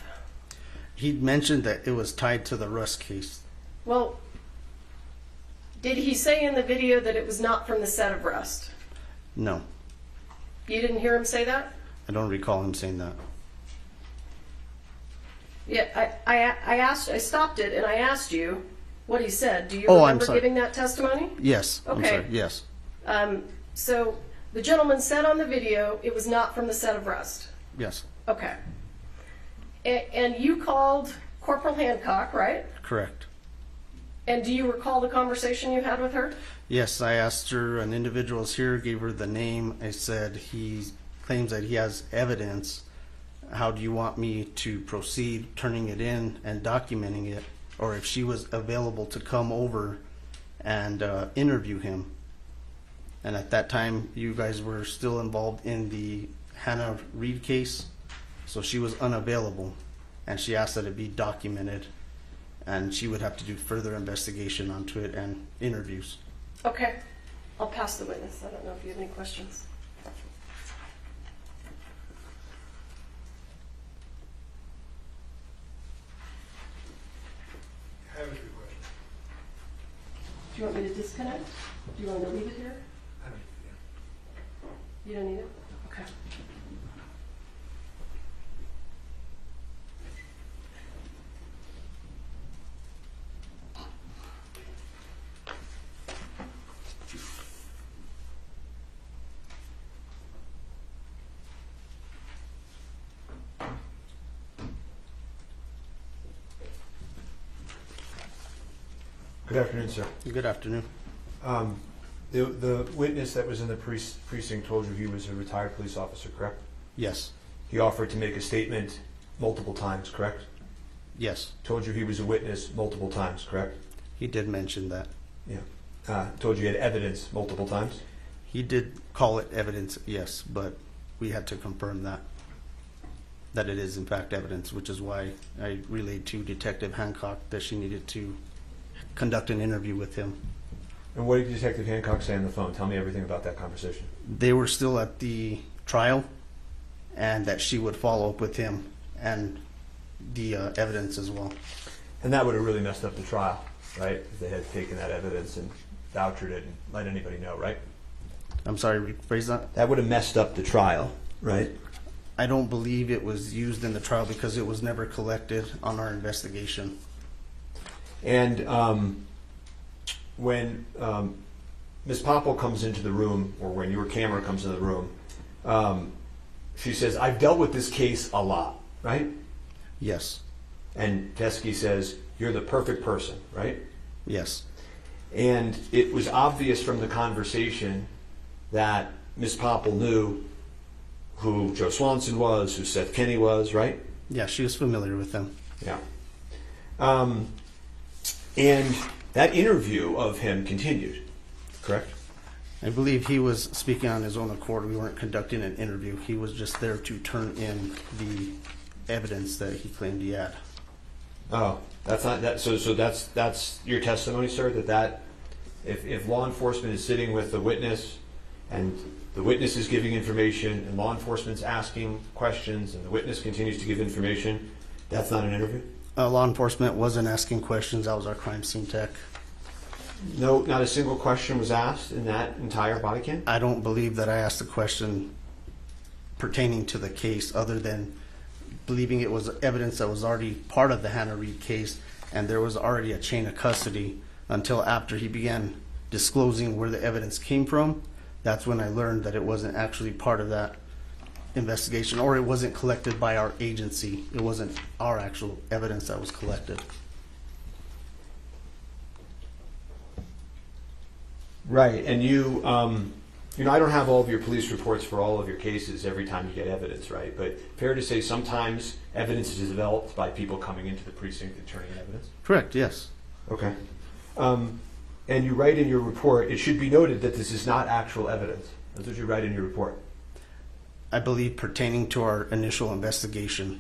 He mentioned that it was tied to the Rust case. Well, did he say in the video that it was not from the set of Rust? No, You didn't hear him say that? I don't recall him saying that. Yeah, I stopped it and I asked you what he said. Do you Oh, I'm remember sorry. giving that testimony? Yes, I'm Okay. sorry, yes. So the gentleman said on the video it was not from the set of Rust. Yes, Okay. And you called Corporal Hancock, right? correct. And do you recall the conversation you had with her? Yes, I asked her, an individual's here, gave her the name. I said, he claims that he has evidence. How do you want me to proceed turning it in and documenting it? Or if she was available to come over and interview him. And at that time, you guys were still involved in the Halyna Reed case. So she was unavailable. And she asked that it be documented. And she would have to do further investigation onto it and interviews. Okay. I'll pass the witness. I don't know if you have any questions. I have a few questions. Do you want me to disconnect? Do you want me to leave it here? I don't, yeah. You don't need it? Okay. Good afternoon, sir. Good afternoon. The witness that was in the precinct told you he was a retired police officer, correct? Yes. He offered to make a statement multiple times, correct? Yes. Told you he was a witness multiple times, correct? He did mention that. Yeah. Told you he had evidence multiple times? He did call it evidence, yes, but we had to confirm that it is in fact evidence, which is why I relayed to Detective Hancock that she needed to conduct an interview with him. And what did Detective Hancock say on the phone? Tell me everything about that conversation. They were still at the trial, and that she would follow up with him and the evidence as well. And that would have really messed up the trial, right? If they had taken that evidence and vouchered it and let anybody know, right? I'm sorry, rephrase that? That would have messed up the trial, right? I don't believe it was used in the trial because it was never collected on our investigation. And when Ms. Popple comes into the room, or when your camera comes into the room, she says, "I've dealt with this case a lot," right? Yes. And Teske says, "You're the perfect person," right? Yes. And it was obvious from the conversation that Ms. Popple knew who Joe Swanson was, who Seth Kenny was, right? Yeah, she was familiar with them. Yeah. And that interview of him continued, correct? I believe he was speaking on his own accord. We weren't conducting an interview. He was just there to turn in the evidence that he claimed he had. Oh, that's not that. So that's your testimony, sir. That if law enforcement is sitting with the witness, and the witness is giving information, and law enforcement's asking questions, and the witness continues to give information, that's not an interview. Law enforcement wasn't asking questions. That was our crime scene tech. No, not a single question was asked in that entire body cam? I don't believe that I asked a question pertaining to the case, other than believing it was evidence that was already part of the Hannah Reed case, and there was already a chain of custody until after he began disclosing where the evidence came from. That's when I learned that it wasn't actually part of that investigation, or it wasn't collected by our agency. It wasn't our actual evidence that was collected. Right, and you know, I don't have all of your police reports for all of your cases every time you get evidence, right? But fair to say sometimes evidence is developed by people coming into the precinct and turning in evidence? Correct, yes. Okay. And you write in your report, it should be noted that this is not actual evidence. That's what you write in your report. I believe pertaining to our initial investigation.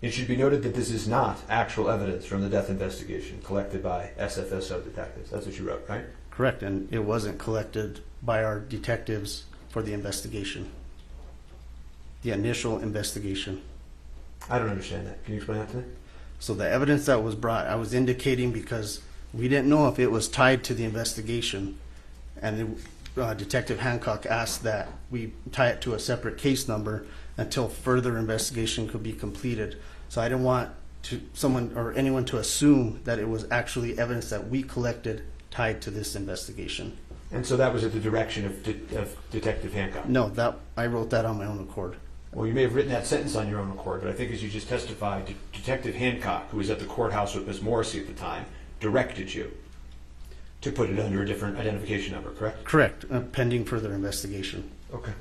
It should be noted that this is not actual evidence from the death investigation collected by SFSO detectives. That's what you wrote, right? Correct, and it wasn't collected by our detectives for the investigation. The initial investigation. I don't understand that. Can you explain that to me? So the evidence that was brought, I was indicating because we didn't know if it was tied to the investigation, and Detective Hancock asked that we tie it to a separate case number until further investigation could be completed. So I didn't want someone or anyone to assume that it was actually evidence that we collected tied to this investigation. And so that was at the direction of Detective Hancock? No, I wrote that on my own accord. Well, you may have written that sentence on your own accord, but I think as you just testified, Detective Hancock, who was at the courthouse with Ms. Morrissey at the time, directed you to put it under a different identification number, correct? Correct, pending further investigation. Okay.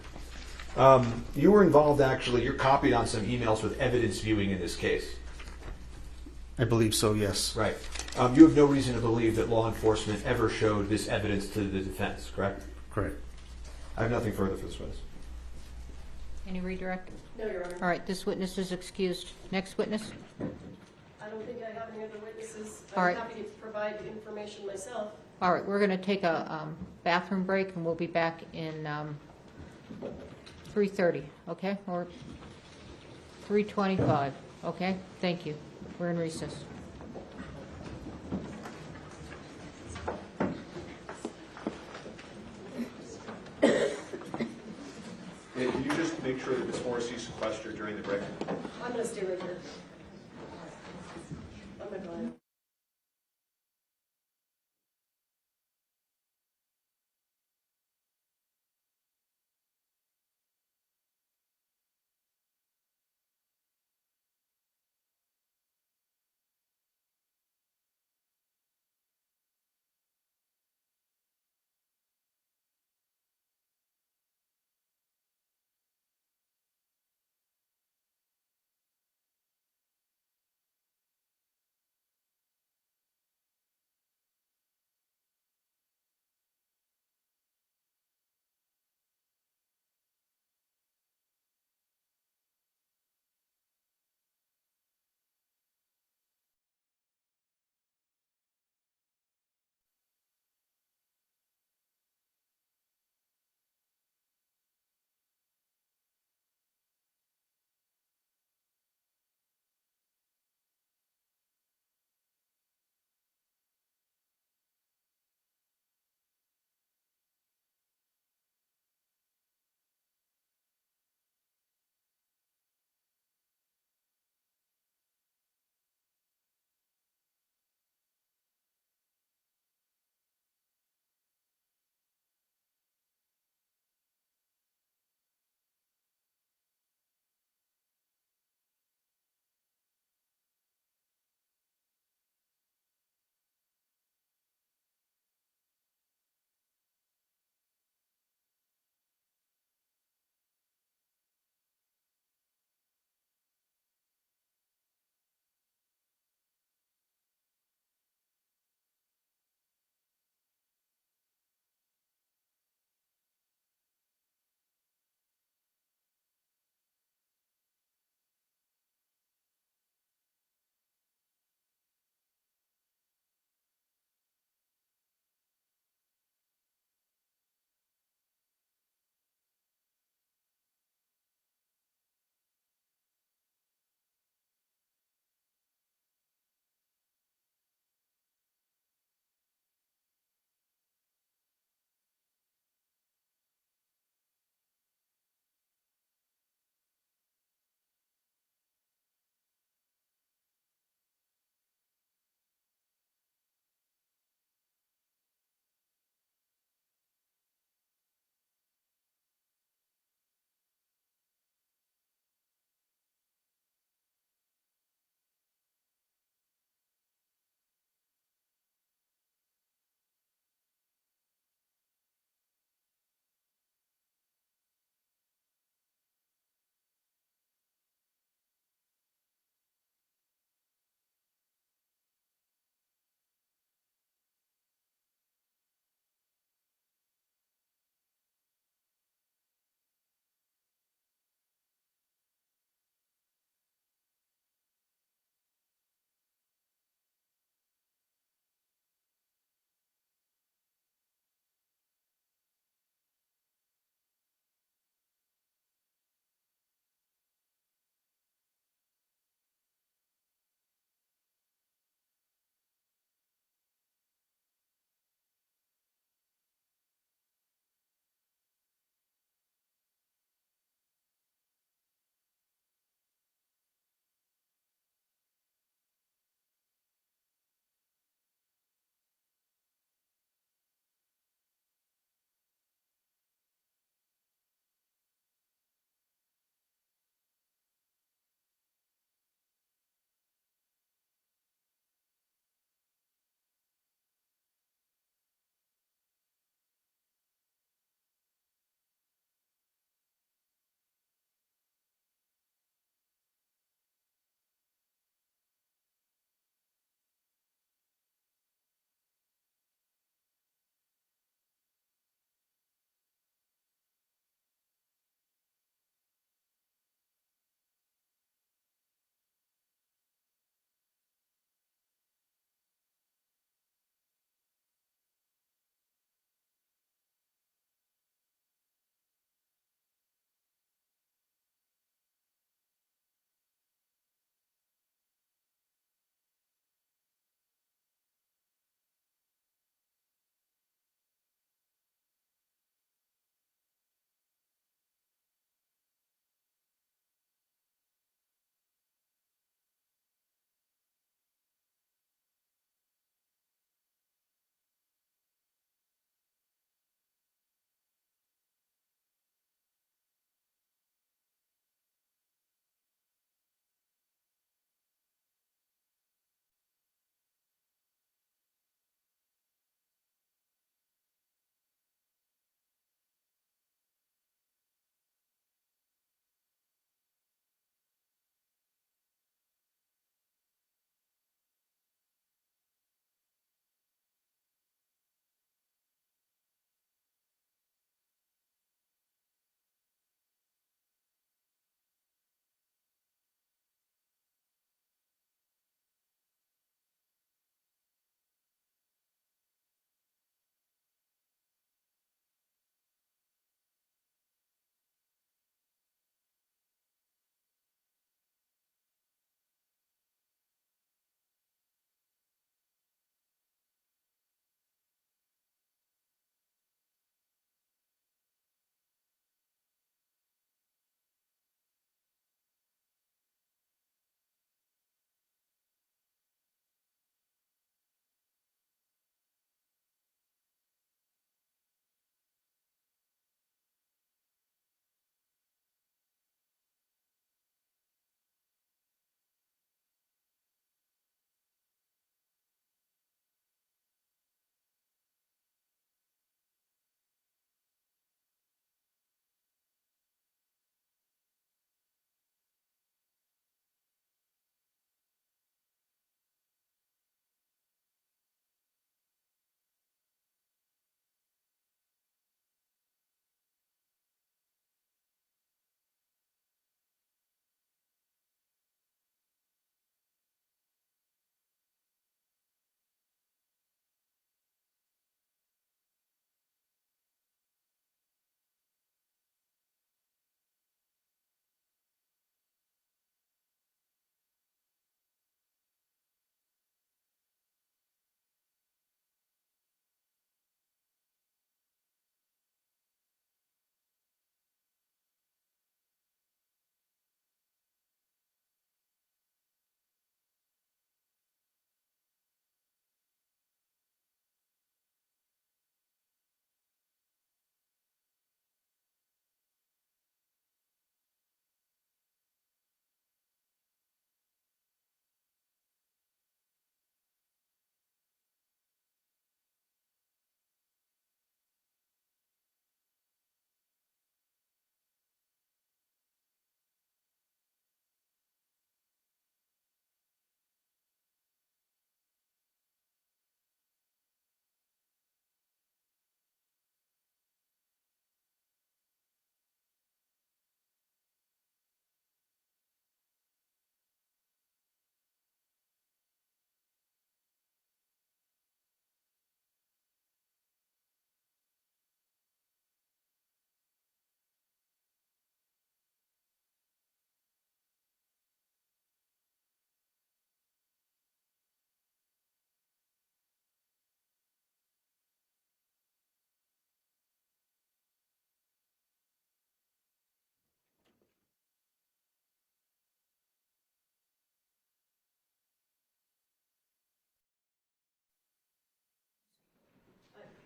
You were involved, actually, you're copied on some emails with evidence viewing in this case. I believe so, yes. Right. You have no reason to believe that law enforcement ever showed this evidence to the defense, correct? Correct. I have nothing further for this witness. Any redirect? No, Your Honor. All right, this witness is excused. Next witness? I don't think I have any other witnesses. All I'm right. happy to provide information myself. All right, we're going to take a bathroom break, and we'll be back in 3:30, okay? Or 3:25, okay? Thank you. We're in recess. Can you just make sure that Ms. Morrissey is sequestered during the break? I'm going to stay right here. I'm going to go ahead.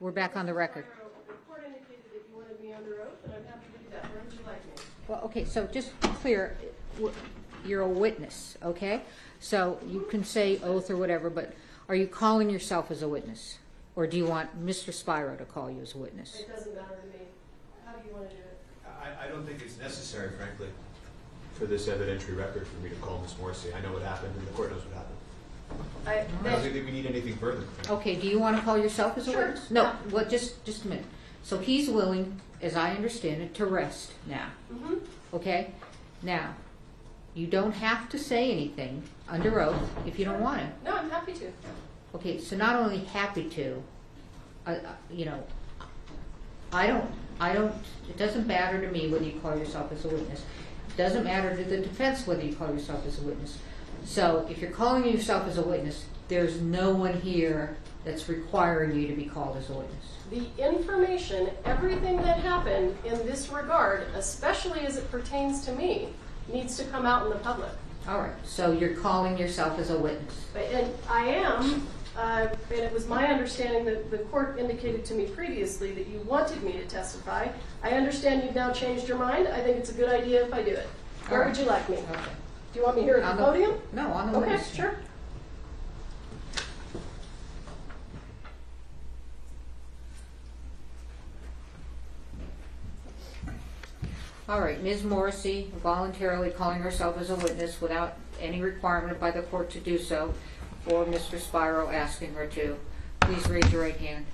We're back on the record. The court indicated that you wanted me under oath, and I'm happy to do that. Where would you like me? Well, okay, so just clear, you're a witness, okay? So you can say oath or whatever, but are you calling yourself as a witness? Or do you want Mr. Spiro to call you as a witness? It doesn't matter to me. How do you want to do it? I don't think it's necessary, frankly, for this evidentiary record for me to call Ms. Morrissey. I know what happened, and the court knows what happened. I don't think that we need anything further. Okay, do you want to call yourself as a witness? No, Yeah. well, just a minute. So he's willing, as I understand it, to rest now. Mm-hmm. Okay? Now, you don't have to say anything under oath if you don't want to. No, I'm happy to. Okay, so not only happy to, you know, I don't, it doesn't matter to me whether you call yourself as a witness. It doesn't matter to the defense whether you call yourself as a witness. So if you're calling yourself as a witness, there's no one here that's requiring you to be called as a witness. The information, everything that happened in this regard, especially as it pertains to me, needs to come out in the public. All right, so you're calling yourself as a witness. And I am, and it was my understanding that the court indicated to me previously that you wanted me to testify. I understand you've now changed your mind. I think it's a good idea if I do it. Where would you like me? Okay. Do you want me here at the podium? No, on the Okay, witness. sure. All right, Ms. Morrissey voluntarily calling herself as a witness without any requirement by the court to do so, or Mr. Spiro asking her to. Please raise your right hand.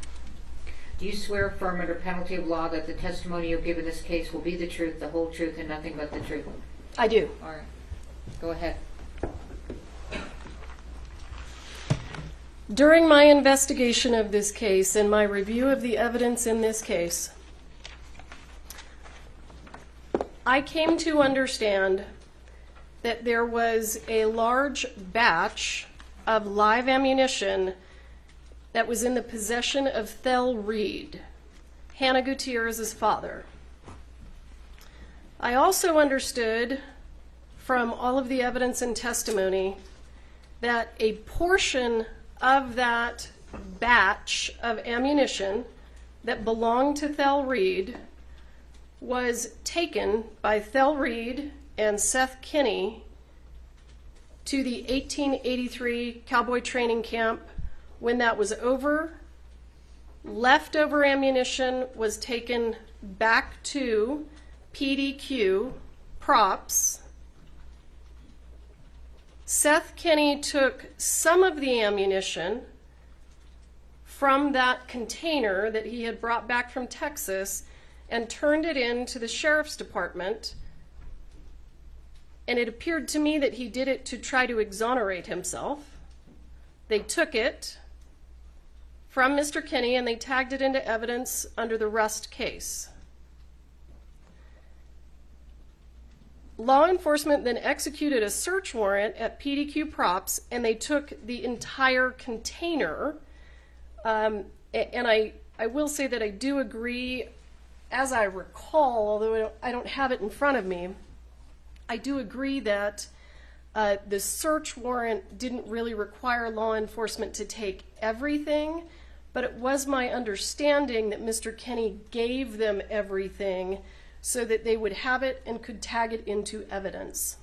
Do you swear affirm under penalty of law that the testimony you give in this case will be the truth, the whole truth, and nothing but the truth? I do. All right, go ahead. During my investigation of this case and my review of the evidence in this case, I came to understand that there was a large batch of live ammunition that was in the possession of Thel Reed, Hannah Gutierrez's father. I also understood from all of the evidence and testimony that a portion of that batch of ammunition that belonged to Thel Reed was taken by Thel Reed and Seth Kenny to the 1883 cowboy training camp. When that was over, leftover ammunition was taken back to PDQ props. Seth Kenny took some of the ammunition from that container that he had brought back from Texas and turned it into the sheriff's department. And it appeared to me that he did it to try to exonerate himself. They took it from Mr. Kenny and they tagged it into evidence under the Rust case. Law enforcement then executed a search warrant at PDQ Props and they took the entire container. And I will say that I do agree, as I recall, although I don't have it in front of me, I do agree that the search warrant didn't really require law enforcement to take everything, but it was my understanding that Mr. Kenny gave them everything so that they would have it and could tag it into evidence.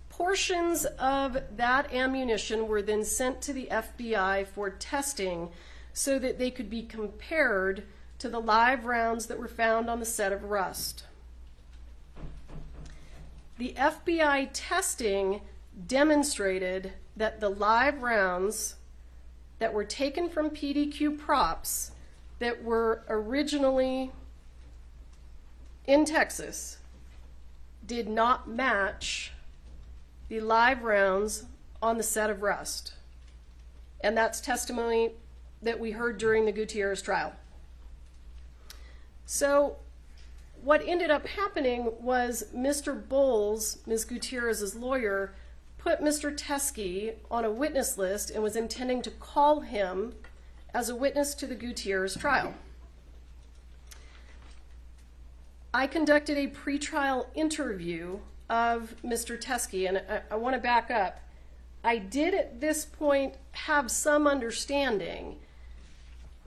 Portions of that ammunition were then sent to the FBI for testing so that they could be compared to the live rounds that were found on the set of Rust. The FBI testing demonstrated that the live rounds that were taken from PDQ Props that were originally in Texas did not match the live rounds on the set of Rust. And that's testimony that we heard during the Gutierrez trial. So what ended up happening was Mr. Bowles, Ms. Gutierrez's lawyer, put Mr. Teske on a witness list and was intending to call him as a witness to the Gutierrez trial. I conducted a pretrial interview of Mr. Teske, and I want to back up. I did at this point have some understanding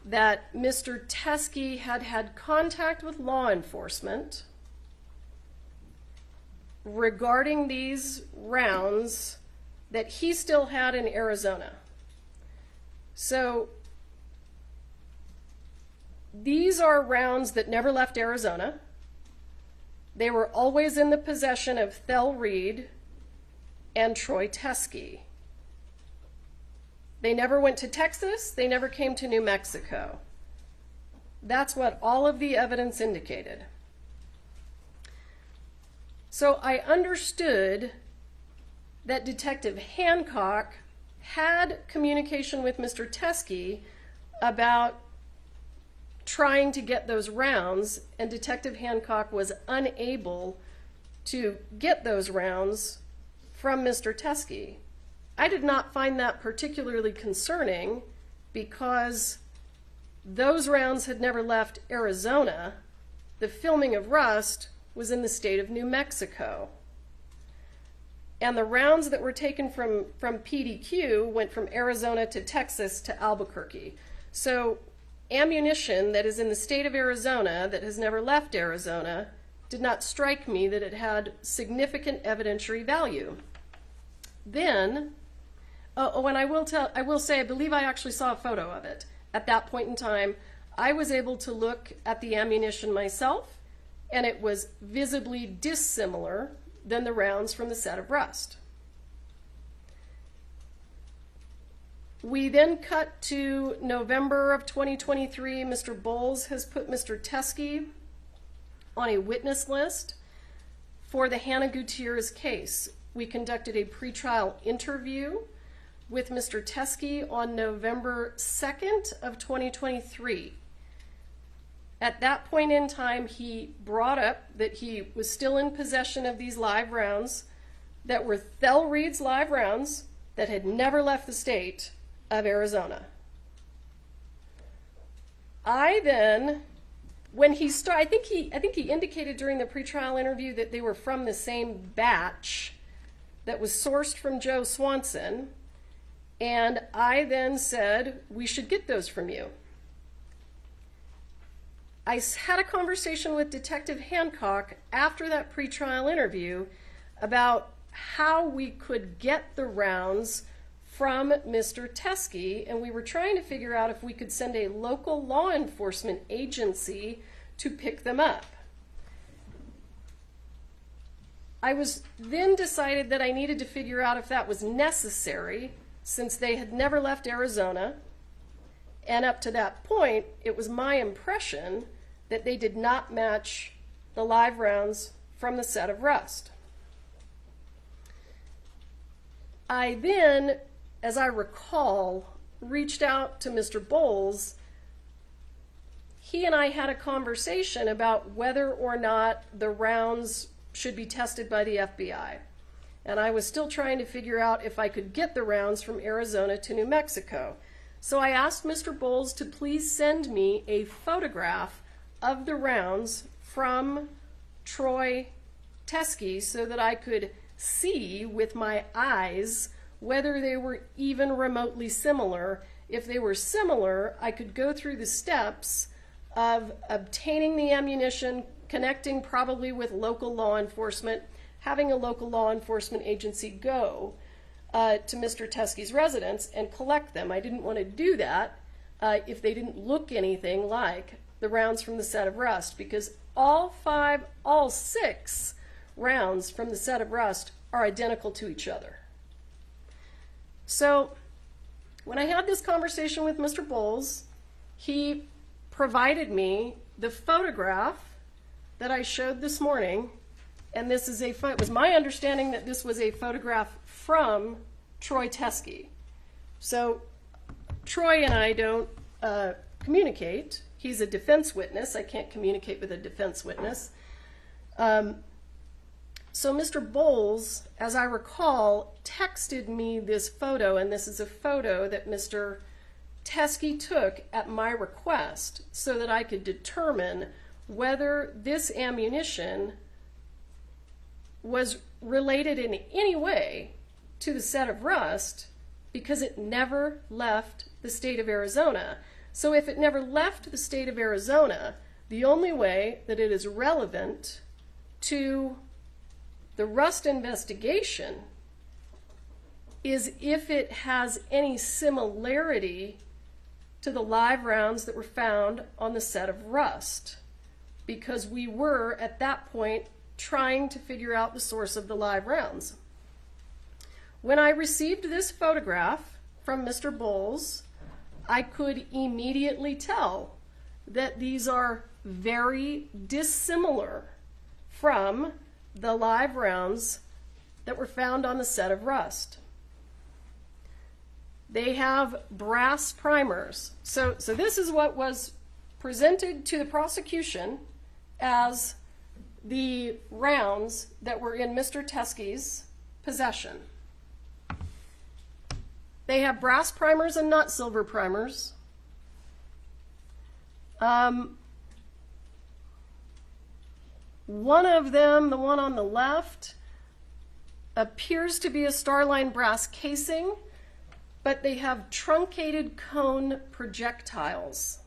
that Mr. Teske had had contact with law enforcement regarding these rounds that he still had in Arizona. So these are rounds that never left Arizona. They were always in the possession of Thel Reed and Troy Teske. They never went to Texas. They never came to New Mexico. That's what all of the evidence indicated. So I understood that Detective Hancock had communication with Mr. Teske about trying to get those rounds, and Detective Hancock was unable to get those rounds from Mr. Teske. I did not find that particularly concerning because those rounds had never left Arizona. The filming of Rust was in the state of New Mexico. And the rounds that were taken from PDQ went from Arizona to Texas to Albuquerque. So ammunition that is in the state of Arizona that has never left Arizona did not strike me that it had significant evidentiary value. Then, and I will say, I believe I actually saw a photo of it. At that point in time, I was able to look at the ammunition myself, and it was visibly dissimilar than the rounds from the set of Rust. We then cut to November of 2023. Mr. Bowles has put Mr. Teske on a witness list for the Halyna Gutierrez case. We conducted a pretrial interview with Mr. Teske on November 2nd of 2023. At that point in time, he brought up that he was still in possession of these live rounds that were Thel Reed's live rounds that had never left the state of Arizona. I then, when he started, I think he indicated during the pretrial interview that they were from the same batch that was sourced from Joe Swanson, and I then said, we should get those from you. I had a conversation with Detective Hancock after that pretrial interview about how we could get the rounds from Mr. Teske, and we were trying to figure out if we could send a local law enforcement agency to pick them up. I was then decided that I needed to figure out if that was necessary, since they had never left Arizona, and up to that point, it was my impression that they did not match the live rounds from the set of Rust. I then, as I recall, reached out to Mr. Bowles. He and I had a conversation about whether or not the rounds should be tested by the FBI. And I was still trying to figure out if I could get the rounds from Arizona to New Mexico. So I asked Mr. Bowles to please send me a photograph of the rounds from Troy Teske so that I could see with my eyes whether they were even remotely similar. If they were similar, I could go through the steps of obtaining the ammunition, connecting probably with local law enforcement, having a local law enforcement agency go to Mr. Teske's residence and collect them. I didn't want to do that if they didn't look anything like the rounds from the set of Rust, because all six rounds from the set of Rust are identical to each other. So when I had this conversation with Mr. Bowles, he provided me the photograph that I showed this morning, and this is it was my understanding that this was a photograph from Troy Teske. So Troy and I don't communicate. He's a defense witness. I can't communicate with a defense witness. So Mr. Bowles, as I recall, texted me this photo, and this is a photo that Mr. Teske took at my request so that I could determine whether this ammunition was related in any way to the set of Rust, because it never left the state of Arizona. So if it never left the state of Arizona, the only way that it is relevant to the Rust investigation is if it has any similarity to the live rounds that were found on the set of Rust, because we were, at that point, trying to figure out the source of the live rounds. When I received this photograph from Mr. Bowles, I could immediately tell that these are very dissimilar from the live rounds that were found on the set of Rust. They have brass primers. So this is what was presented to the prosecution as the rounds that were in Mr. Teske's possession. They have brass primers and not silver primers. One of them, the one on the left, appears to be a Starline brass casing, but they have truncated cone projectiles.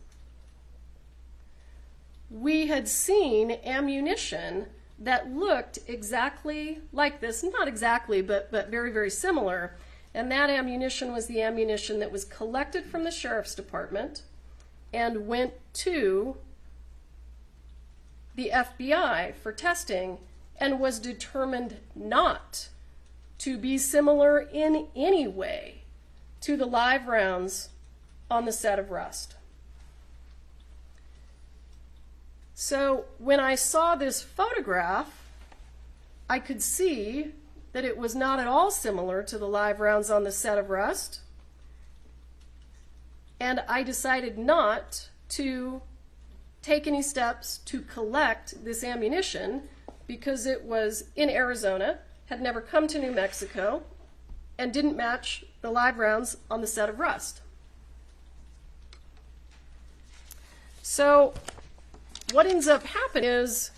We had seen ammunition that looked exactly like this, not exactly, but very, very similar. And that ammunition was the ammunition that was collected from the sheriff's department and went to the FBI for testing and was determined not to be similar in any way to the live rounds on the set of Rust. So when I saw this photograph, I could see that it was not at all similar to the live rounds on the set of Rust, and I decided not to take any steps to collect this ammunition because it was in Arizona, had never come to New Mexico, and didn't match the live rounds on the set of Rust. So what ends up happening is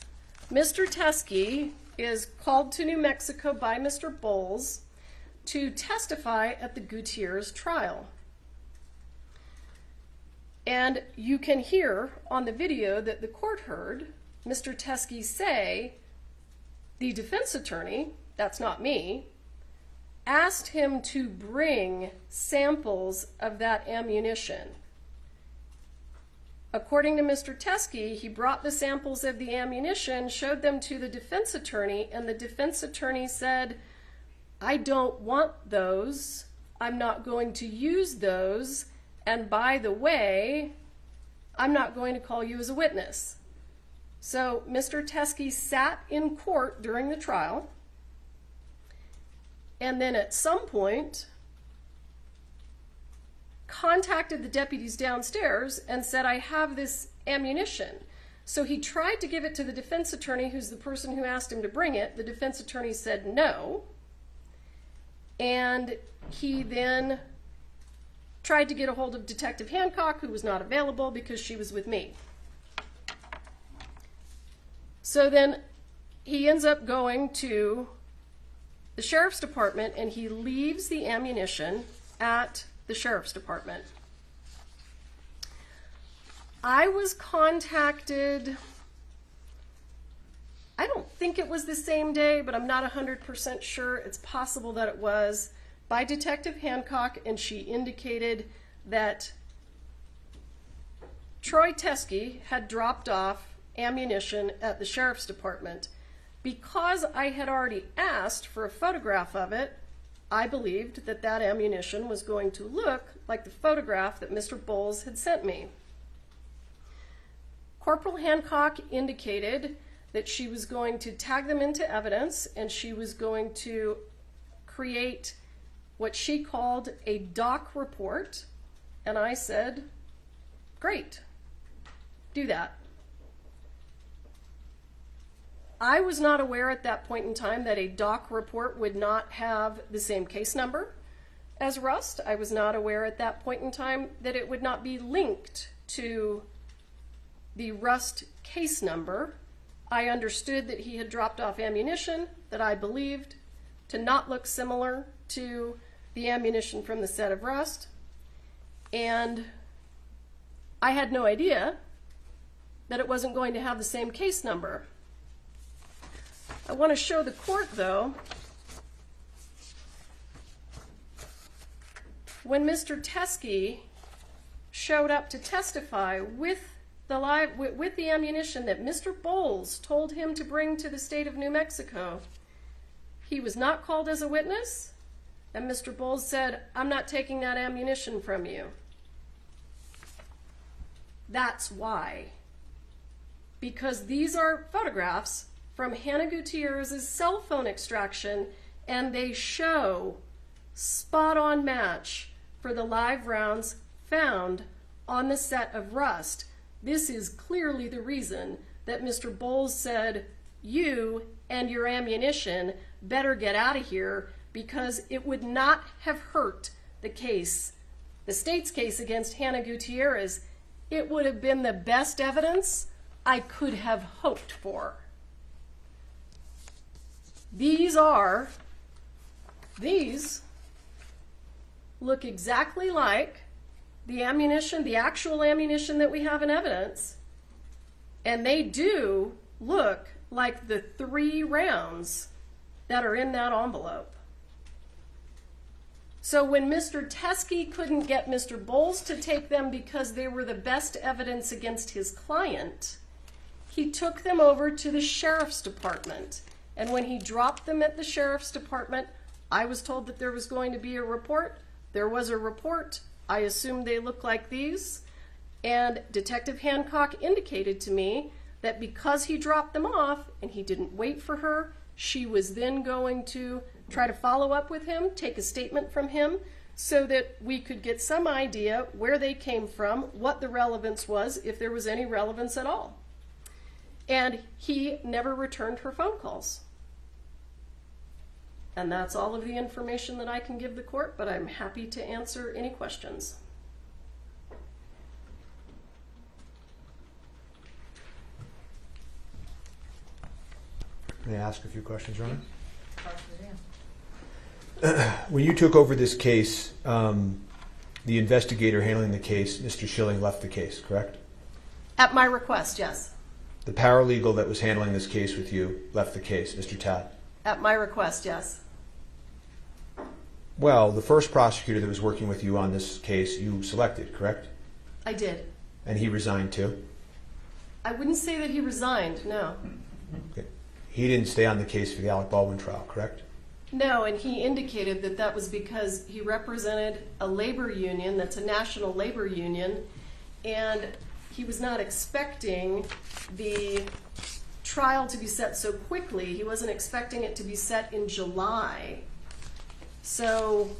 Mr. Teske is called to New Mexico by Mr. Bowles to testify at the Gutierrez trial. And you can hear on the video that the court heard Mr. Teske say, the defense attorney, that's not me, asked him to bring samples of that ammunition. According to Mr. Teske, he brought the samples of the ammunition, showed them to the defense attorney, and the defense attorney said, I don't want those. I'm not going to use those. And by the way, I'm not going to call you as a witness. So Mr. Teske sat in court during the trial, and then at some point contacted the deputies downstairs and said, I have this ammunition. So he tried to give it to the defense attorney, who's the person who asked him to bring it. The defense attorney said no. And he then tried to get a hold of Detective Hancock, who was not available because she was with me. So then he ends up going to the sheriff's department, and he leaves the ammunition at the sheriff's department. I was contacted, I don't think it was the same day, but I'm not 100% sure. It's possible that it was, by Detective Hancock, and she indicated that Troy Teske had dropped off ammunition at the sheriff's department. Because I had already asked for a photograph of it, I believed that that ammunition was going to look like the photograph that Mr. Bowles had sent me. Corporal Hancock indicated that she was going to tag them into evidence, and she was going to create what she called a doc report, and I said, great, do that. I was not aware at that point in time that a doc report would not have the same case number as Rust. I was not aware at that point in time that it would not be linked to the Rust case number. I understood that he had dropped off ammunition that I believed to not look similar to the ammunition from the set of Rust. And I had no idea that it wasn't going to have the same case number. I want to show the court, though, when Mr. Teske showed up to testify with the ammunition that Mr. Bowles told him to bring to the state of New Mexico, he was not called as a witness, and Mr. Bowles said, "I'm not taking that ammunition from you." That's why. Because these are photographs from Hannah Gutierrez's cell phone extraction, and they show spot-on match for the live rounds found on the set of Rust. This is clearly the reason that Mr. Bowles said, "You and your ammunition better get out of here," because it would not have hurt the case, the state's case against Hannah Gutierrez. It would have been the best evidence I could have hoped for. These look exactly like the ammunition, the actual ammunition that we have in evidence, and they do look like the 3 rounds that are in that envelope. So when Mr. Teske couldn't get Mr. Bowles to take them because they were the best evidence against his client, he took them over to the sheriff's department. And when he dropped them at the sheriff's department, I was told that there was going to be a report. There was a report. I assumed they looked like these. And Detective Hancock indicated to me that because he dropped them off and he didn't wait for her, she was then going to try to follow up with him, take a statement from him, so that we could get some idea where they came from, what the relevance was, if there was any relevance at all. And he never returned her phone calls. And that's all of the information that I can give the court, but I'm happy to answer any questions. May I ask a few questions, Your Honor? When you took over this case, the investigator handling the case, Mr. Schilling, left the case, correct? At my request, yes. The paralegal that was handling this case with you left the case, Mr. Tad? At my request, yes. Well, the first prosecutor that was working with you on this case, you selected, correct? I did. And he resigned too? I wouldn't say that he resigned, no. Okay. He didn't stay on the case for the Alec Baldwin trial, correct? No, and he indicated that that was because he represented a labor union that's a national labor union, and he was not expecting the trial to be set so quickly. He wasn't expecting it to be set in July. So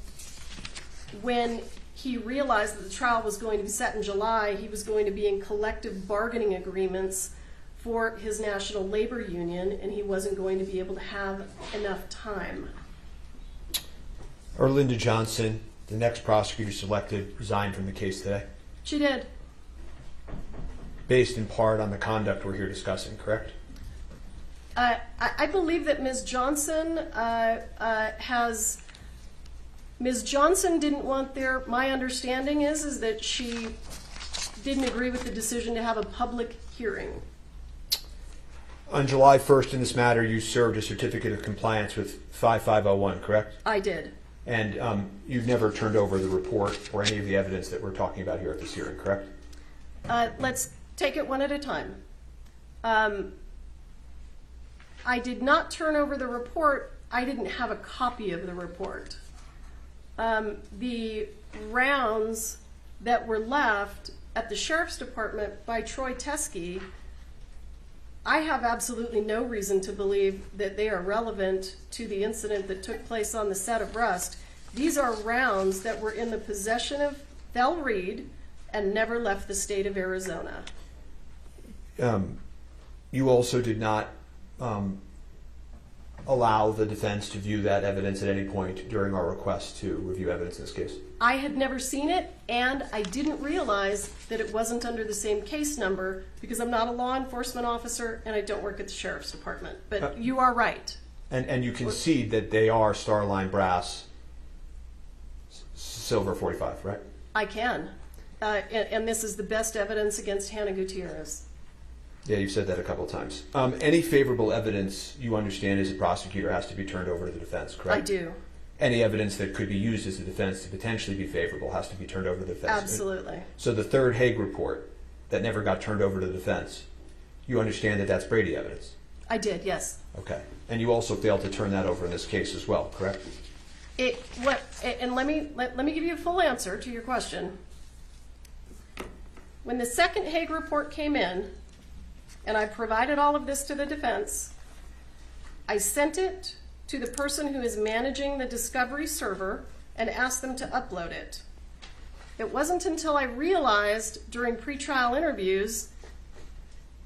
when he realized that the trial was going to be set in July, he was going to be in collective bargaining agreements for his national labor union, and he wasn't going to be able to have enough time. Erlinda Johnson, the next prosecutor selected, resigned from the case today? She did. Based in part on the conduct we're here discussing, correct? I believe that Ms. Johnson Ms. Johnson didn't want my understanding is that she didn't agree with the decision to have a public hearing. On July 1st in this matter, you served a certificate of compliance with 5501, correct? I did. And you've never turned over the report or any of the evidence that we're talking about here at this hearing, correct? Let's take it one at a time. I did not turn over the report. I didn't have a copy of the report. The rounds that were left at the Sheriff's Department by Troy Teske, I have absolutely no reason to believe that they are relevant to the incident that took place on the set of Rust. These are rounds that were in the possession of Fel Reed and never left the state of Arizona. You also did not allow the defense to view that evidence at any point during our request to review evidence in this case? I had never seen it, and I didn't realize that it wasn't under the same case number because I'm not a law enforcement officer and I don't work at the Sheriff's Department. But you are right. And you concede that they are Starline brass silver 45, right? I can. and this is the best evidence against Hannah Gutierrez. Yeah, you've said that a couple of times. Any favorable evidence you understand as a prosecutor has to be turned over to the defense, correct? I do. Any evidence that could be used as a defense to potentially be favorable has to be turned over to the defense. Absolutely. So the third Hague report that never got turned over to the defense, you understand that that's Brady evidence? I did, yes. Okay. And you also failed to turn that over in this case as well, correct? And let me give you a full answer to your question. When the second Hague report came in, and I provided all of this to the defense, I sent it to the person who is managing the discovery server and asked them to upload it. It wasn't until I realized during pretrial interviews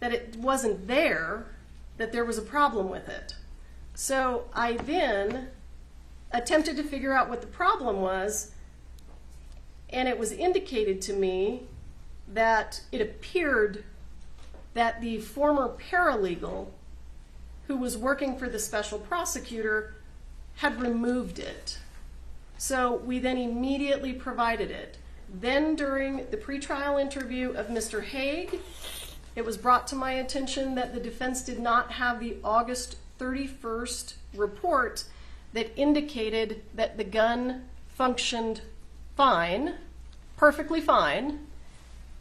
that it wasn't there that there was a problem with it. So I then attempted to figure out what the problem was, and it was indicated to me that it appeared that the former paralegal who was working for the special prosecutor had removed it. So we then immediately provided it. Then during the pretrial interview of Mr. Hague, it was brought to my attention that the defense did not have the August 31st report that indicated that the gun functioned fine, perfectly fine,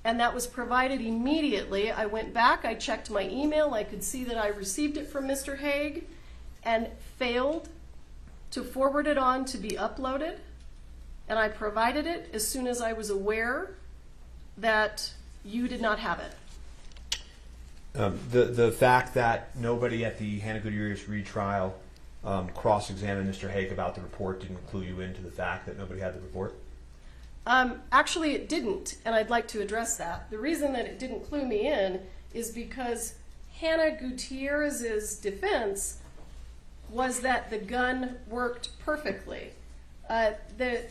and that was provided immediately. I went back, I checked my email, I could see that I received it from Mr. Hague and failed to forward it on to be uploaded, and I provided it as soon as I was aware that you did not have it. The fact that nobody at the Halyna Hutchins trial cross-examined Mr. Hague about the report didn't clue you into the fact that nobody had the report? Actually, it didn't, and I'd like to address that. The reason that it didn't clue me in is because Hannah Gutierrez's defense was that the gun worked perfectly. The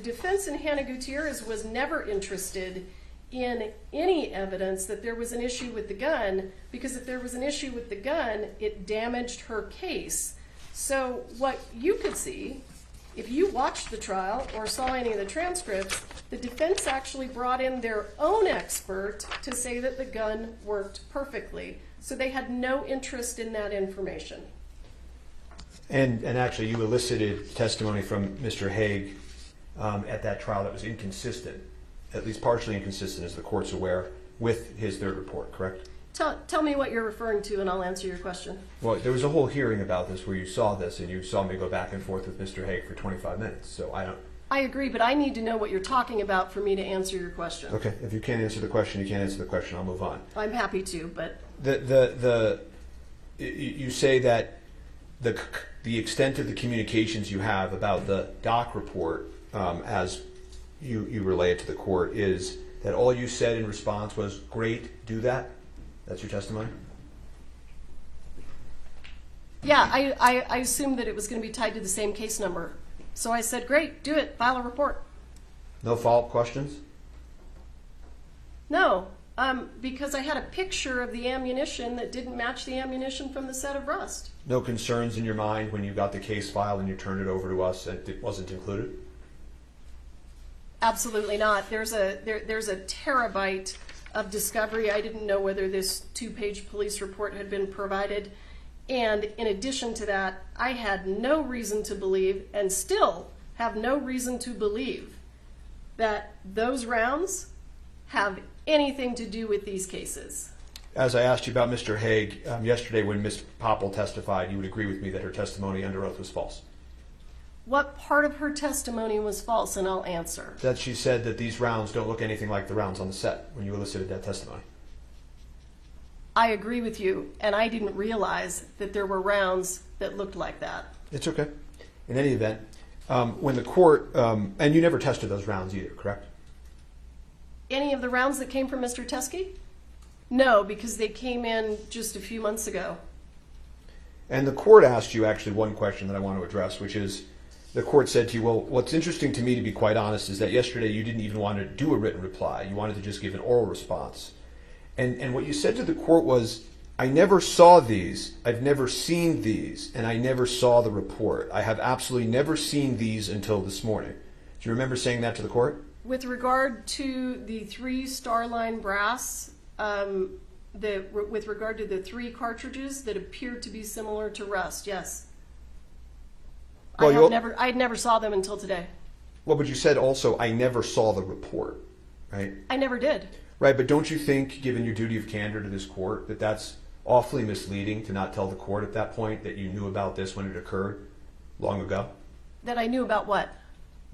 defense in Hannah Gutierrez was never interested in any evidence that there was an issue with the gun, because if there was an issue with the gun, it damaged her case. So what you could see, if you watched the trial or saw any of the transcripts, the defense actually brought in their own expert to say that the gun worked perfectly. So they had no interest in that information. And actually, you elicited testimony from Mr. Hague at that trial that was inconsistent, at least partially inconsistent, as the court's aware, with his third report, correct? Tell me what you're referring to, and I'll answer your question. Well, there was a whole hearing about this where you saw this, and you saw me go back and forth with Mr. Hague for 25 minutes. So I agree, but I need to know what you're talking about for me to answer your question. Okay, if you can't answer the question, you can't answer the question. I'll move on. I'm happy to, but you say that the extent of the communications you have about the doc report, as you relay it to the court, is that all you said in response was, "Great, do that." That's your testimony? Yeah, I assumed that it was going to be tied to the same case number. So I said, great, do it, file a report. No follow-up questions? No, because I had a picture of the ammunition that didn't match the ammunition from the set of rust. No concerns in your mind when you got the case file and you turned it over to us and it wasn't included? Absolutely not. There's a terabyte of discovery. I didn't know whether this 2-page police report had been provided. And in addition to that, I had no reason to believe, and still have no reason to believe, that those rounds have anything to do with these cases. As I asked you about Mr. Hague yesterday when Ms. Popple testified, you would agree with me that her testimony under oath was false? What part of her testimony was false, and I'll answer. That she said that these rounds don't look anything like the rounds on the set when you elicited that testimony. I agree with you, and I didn't realize that there were rounds that looked like that. It's okay. In any event, when the court, and you never tested those rounds either, correct? Any of the rounds that came from Mr. Teske? No, because they came in just a few months ago. And the court asked you actually one question that I want to address, which is, the court said to you, well, what's interesting to me, to be quite honest, is that yesterday you didn't even want to do a written reply. You wanted to just give an oral response. And what you said to the court was, I never saw these, I've never seen these, and I never saw the report. I have absolutely never seen these until this morning. Do you remember saying that to the court? With regard to the 3 Starline brass, with regard to the 3 cartridges that appeared to be similar to rust, yes. Well, I never saw them until today. Well, but you said also, I never saw the report, right? I never did. Right, but don't you think, given your duty of candor to this court, that that's awfully misleading to not tell the court at that point that you knew about this when it occurred long ago? That I knew about what?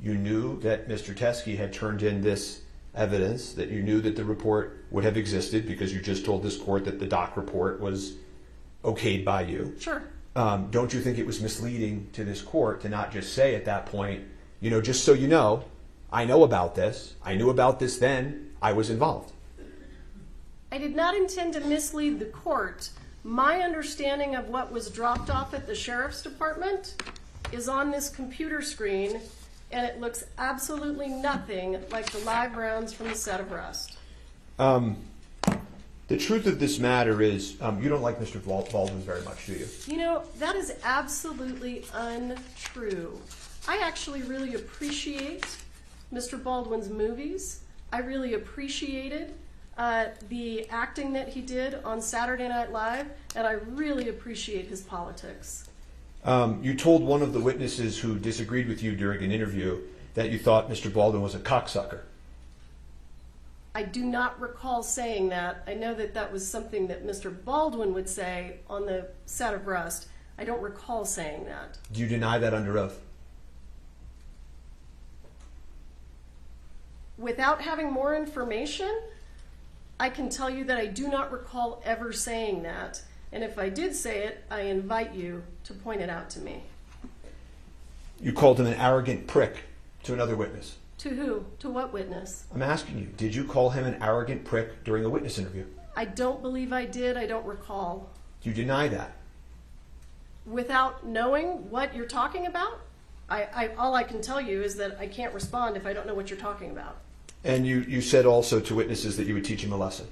You knew that Mr. Teske had turned in this evidence, that you knew that the report would have existed because you just told this court that the doc report was okayed by you. Sure. Don't you think it was misleading to this court to not just say at that point, you know, just so you know, I know about this. I knew about this then. I was involved. I did not intend to mislead the court. My understanding of what was dropped off at the sheriff's department is on this computer screen, and it looks absolutely nothing like the live rounds from the set of Rust. The truth of this matter is, you don't like Mr. Baldwin very much, do you? You know, that is absolutely untrue. I actually really appreciate Mr. Baldwin's movies. I really appreciated the acting that he did on Saturday Night Live, and I really appreciate his politics. You told one of the witnesses who disagreed with you during an interview that you thought Mr. Baldwin was a cocksucker. I do not recall saying that. I know that that was something that Mr. Baldwin would say on the set of Rust. I don't recall saying that. Do you deny that under oath? Without having more information, I can tell you that I do not recall ever saying that. And if I did say it, I invite you to point it out to me. You called him an arrogant prick to another witness. To who? To what witness? I'm asking you, did you call him an arrogant prick during a witness interview? I don't believe I did. I don't recall. Do you deny that? Without knowing what you're talking about, all I can tell you is that I can't respond if I don't know what you're talking about. And you said also to witnesses that you would teach him a lesson.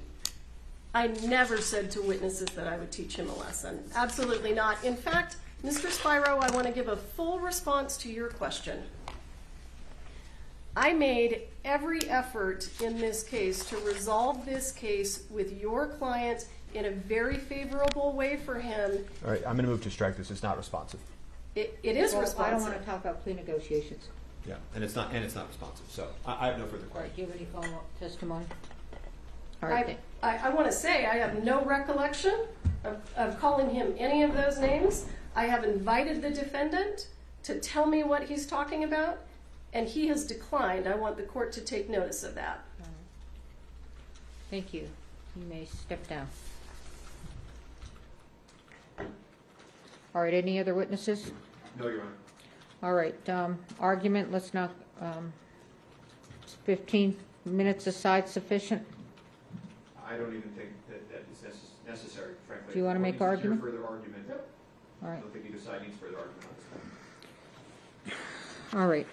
I never said to witnesses that I would teach him a lesson. Absolutely not. In fact, Mr. Spiro, I want to give a full response to your question. I made every effort in this case to resolve this case with your client in a very favorable way for him. All right, I'm going to move to strike this. It's not responsive. It is responsive. I don't want to talk about plea negotiations. Yeah, and it's not responsive. So I have no further All right, questions. do you have any follow-up testimony? All right. I want to say I have no recollection of calling him any of those names. I have invited the defendant to tell me what he's talking about, and he has declined. I want the court to take notice of that. Thank you. You may step down. All right, any other witnesses? No, Your Honor. All right, argument, let's not, 15 minutes aside sufficient? I don't even think that is necessary, frankly. Do you want to make argument? Further argument. All I right, don't think either side needs further argument on this one. all right.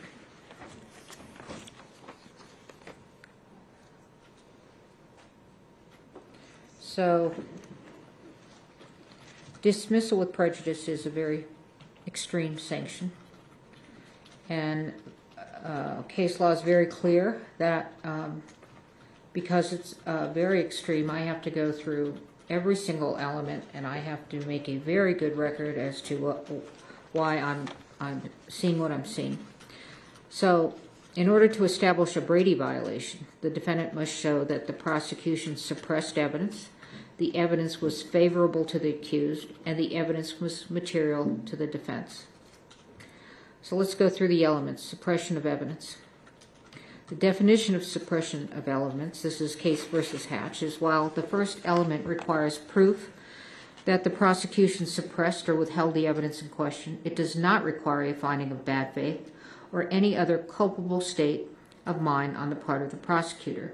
So, dismissal with prejudice is a very extreme sanction. And case law is very clear that because it's very extreme, I have to go through every single element, and I have to make a very good record as to why I'm seeing what I'm seeing. So, in order to establish a Brady violation, the defendant must show that the prosecution suppressed evidence, the evidence was favorable to the accused, and the evidence was material to the defense. So let's go through the elements. Suppression of evidence. The definition of suppression of elements, this is Case versus Hatch, is while the first element requires proof that the prosecution suppressed or withheld the evidence in question, it does not require a finding of bad faith or any other culpable state of mind on the part of the prosecutor.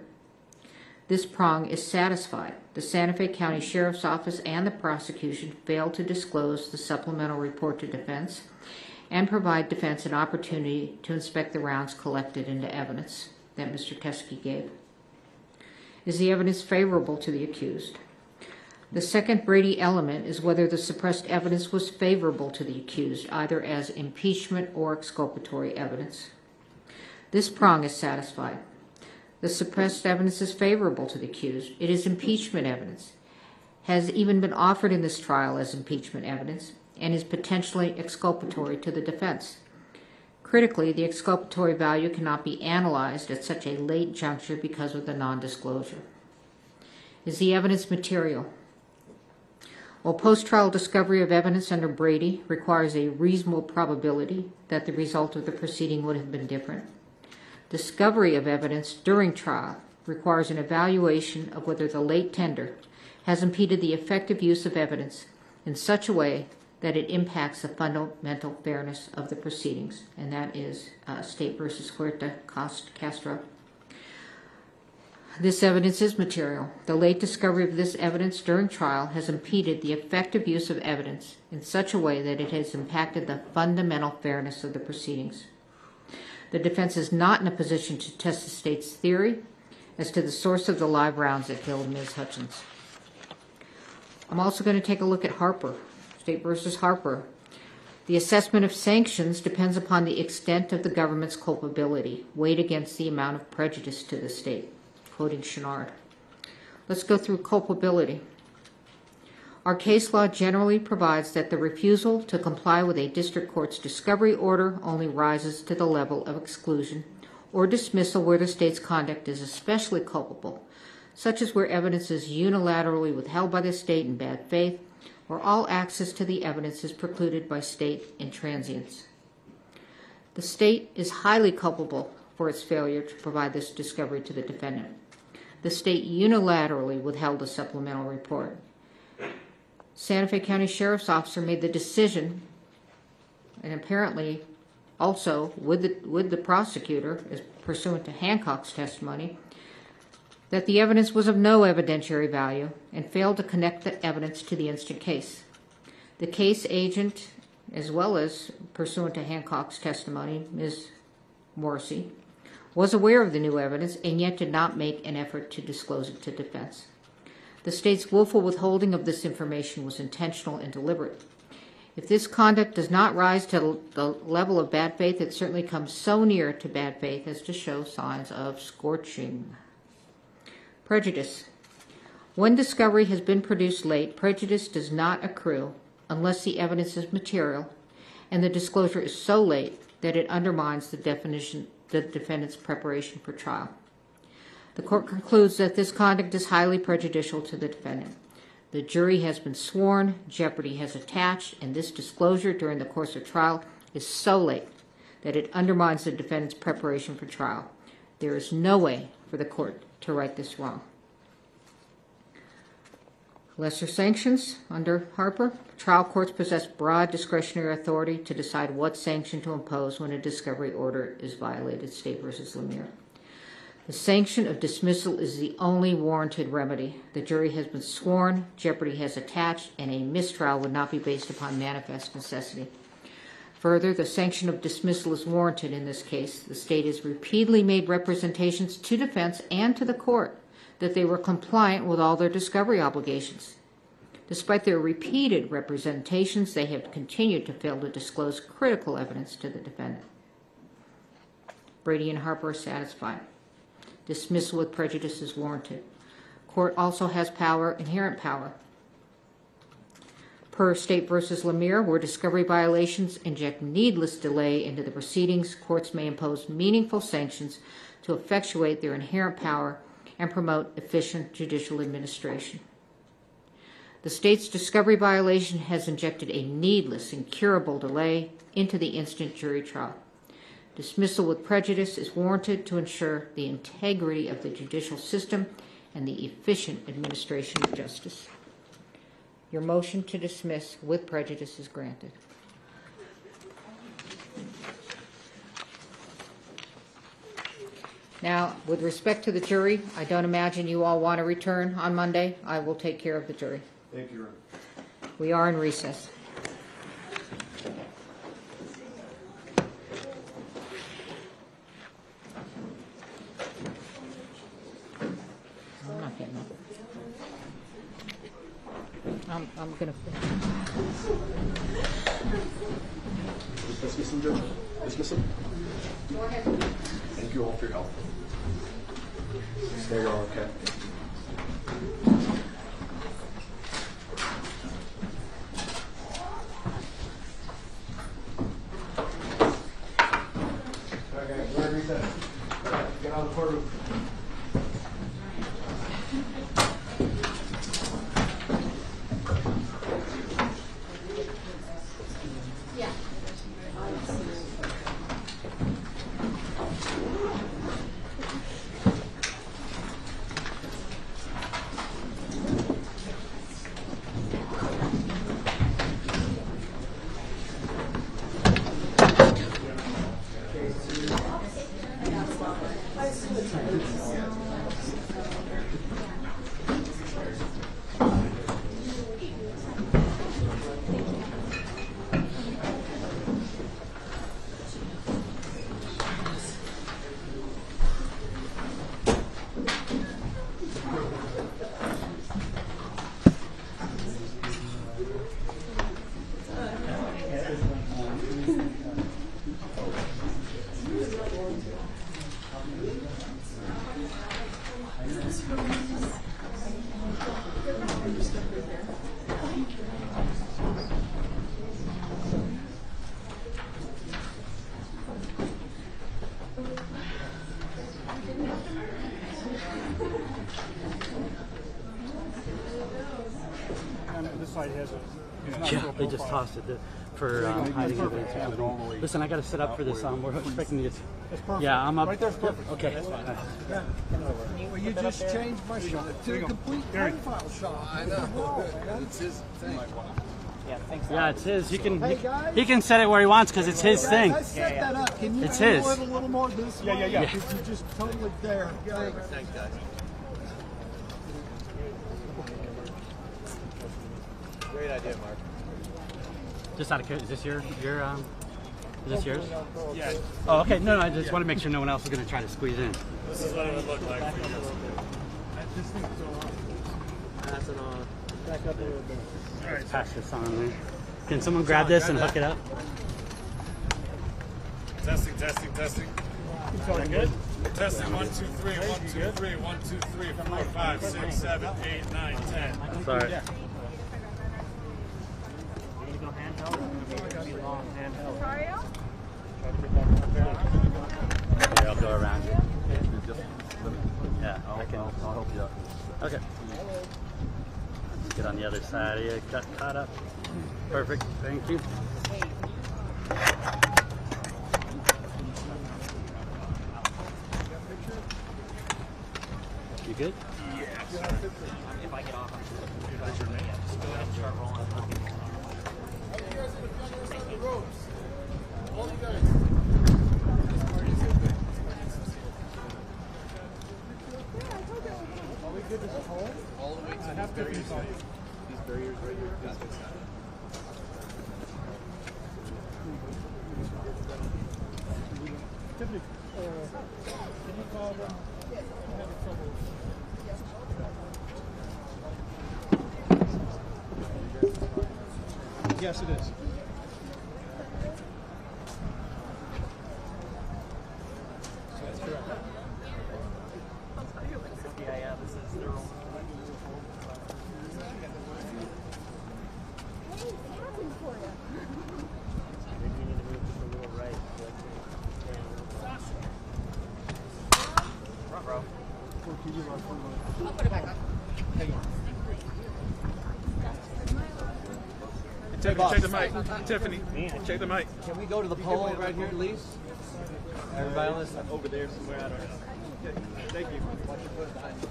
This prong is satisfied. The Santa Fe County Sheriff's Office and the prosecution failed to disclose the supplemental report to defense and provide defense an opportunity to inspect the rounds collected into evidence that Mr. Teske gave. Is the evidence favorable to the accused? The second Brady element is whether the suppressed evidence was favorable to the accused, either as impeachment or exculpatory evidence. This prong is satisfied. The suppressed evidence is favorable to the accused. It is impeachment evidence, has even been offered in this trial as impeachment evidence, and is potentially exculpatory to the defense. Critically, the exculpatory value cannot be analyzed at such a late juncture because of the nondisclosure. Is the evidence material? While post-trial discovery of evidence under Brady requires a reasonable probability that the result of the proceeding would have been different, discovery of evidence during trial requires an evaluation of whether the late tender has impeded the effective use of evidence in such a way that it impacts the fundamental fairness of the proceedings, and that is State versus Huerta Castro. This evidence is material. The late discovery of this evidence during trial has impeded the effective use of evidence in such a way that it has impacted the fundamental fairness of the proceedings. The defense is not in a position to test the state's theory as to the source of the live rounds that killed Ms. Hutchins. I'm also going to take a look at Harper, State versus Harper. The assessment of sanctions depends upon the extent of the government's culpability, weighed against the amount of prejudice to the state. Quoting Chandor. Let's go through culpability. Our case law generally provides that the refusal to comply with a district court's discovery order only rises to the level of exclusion or dismissal where the state's conduct is especially culpable, such as where evidence is unilaterally withheld by the state in bad faith, or all access to the evidence is precluded by state intransience. The state is highly culpable for its failure to provide this discovery to the defendant. The state unilaterally withheld a supplemental report. Santa Fe County Sheriff's Officer made the decision, and apparently also with the prosecutor, as pursuant to Hancock's testimony, that the evidence was of no evidentiary value and failed to connect the evidence to the instant case. The case agent, as well as pursuant to Hancock's testimony, Ms. Morrissey, was aware of the new evidence and yet did not make an effort to disclose it to defense. The state's willful withholding of this information was intentional and deliberate. If this conduct does not rise to the level of bad faith, it certainly comes so near to bad faith as to show signs of scorching. Prejudice. When discovery has been produced late, prejudice does not accrue unless the evidence is material and the disclosure is so late that it undermines the defendant's preparation for trial. The court concludes that this conduct is highly prejudicial to the defendant. The jury has been sworn, jeopardy has attached, and this disclosure during the course of trial is so late that it undermines the defendant's preparation for trial. There is no way for the court to right this wrong. Lesser sanctions under Harper. Trial courts possess broad discretionary authority to decide what sanction to impose when a discovery order is violated. State versus Lemire. The sanction of dismissal is the only warranted remedy. The jury has been sworn, jeopardy has attached, and a mistrial would not be based upon manifest necessity. Further, the sanction of dismissal is warranted in this case. The state has repeatedly made representations to defense and to the court that they were compliant with all their discovery obligations. Despite their repeated representations, they have continued to fail to disclose critical evidence to the defendant. Brady and Harper are satisfied. Dismissal with prejudice is warranted. Court also has power, inherent power. Per State versus Lemire, where discovery violations inject needless delay into the proceedings, courts may impose meaningful sanctions to effectuate their inherent power and promote efficient judicial administration. The state's discovery violation has injected a needless, incurable delay into the instant jury trial. Dismissal with prejudice is warranted to ensure the integrity of the judicial system and the efficient administration of justice. Your motion to dismiss with prejudice is granted. Now, with respect to the jury, I don't imagine you all want to return on Monday. I will take care of the jury. Thank you, Your Honor. We are in recess. I'm not getting up. I'm going to... Dismiss him, Judge. Dismiss him. Go ahead. Thank you all for your help. Stay all okay. Okay, we're in recess. Get on the courtroom. Yeah, they just tossed it for hiding evidence or something. Listen, I got to set up for this. We're expecting you. Yeah, I'm up. Right there's perfect. Okay. Well, you just changed my shot to a complete profile shot. I know. It's his thing. Yeah, it's his. He can set it where he wants because it's his thing. I set that up. Can you it's his. it a little more this way? Yeah. Because you're just totally there. Thanks, guys. Great idea, Mark. Just out of curiosity, is this yours? Yeah. Oh, okay. No, I just want to make sure no one else is going to try to squeeze in. This is what it would look like for you. That's an back up a little bit. All right, pass this on there. Can someone grab this and hook it up? Testing. Going good? Testing 1, 2, 3, 1, 2, 3, 1, 2, 3, 4, 5, 6, 7, 8, 9, 10. Sorry. Yeah. Okay, I'll go around you. Yeah, I'll help you out. Okay. Let's get on the other side of you. Got caught up. Perfect. Thank you. You good? Yeah. If I get off, What's your name? start rolling. All you guys. Are we good to hold? All the way to have to these barriers right here. That's good. Tiffany, can you call them? I'm having trouble. Yes, it is. Yeah, this is their own. I'll put it back on. Tiffany, check the mic. Tiffany, check the mic. Can we go to the pole right here, please? Everybody on this side? Over there somewhere, I don't know. Okay, thank you. Watch your foot behind you.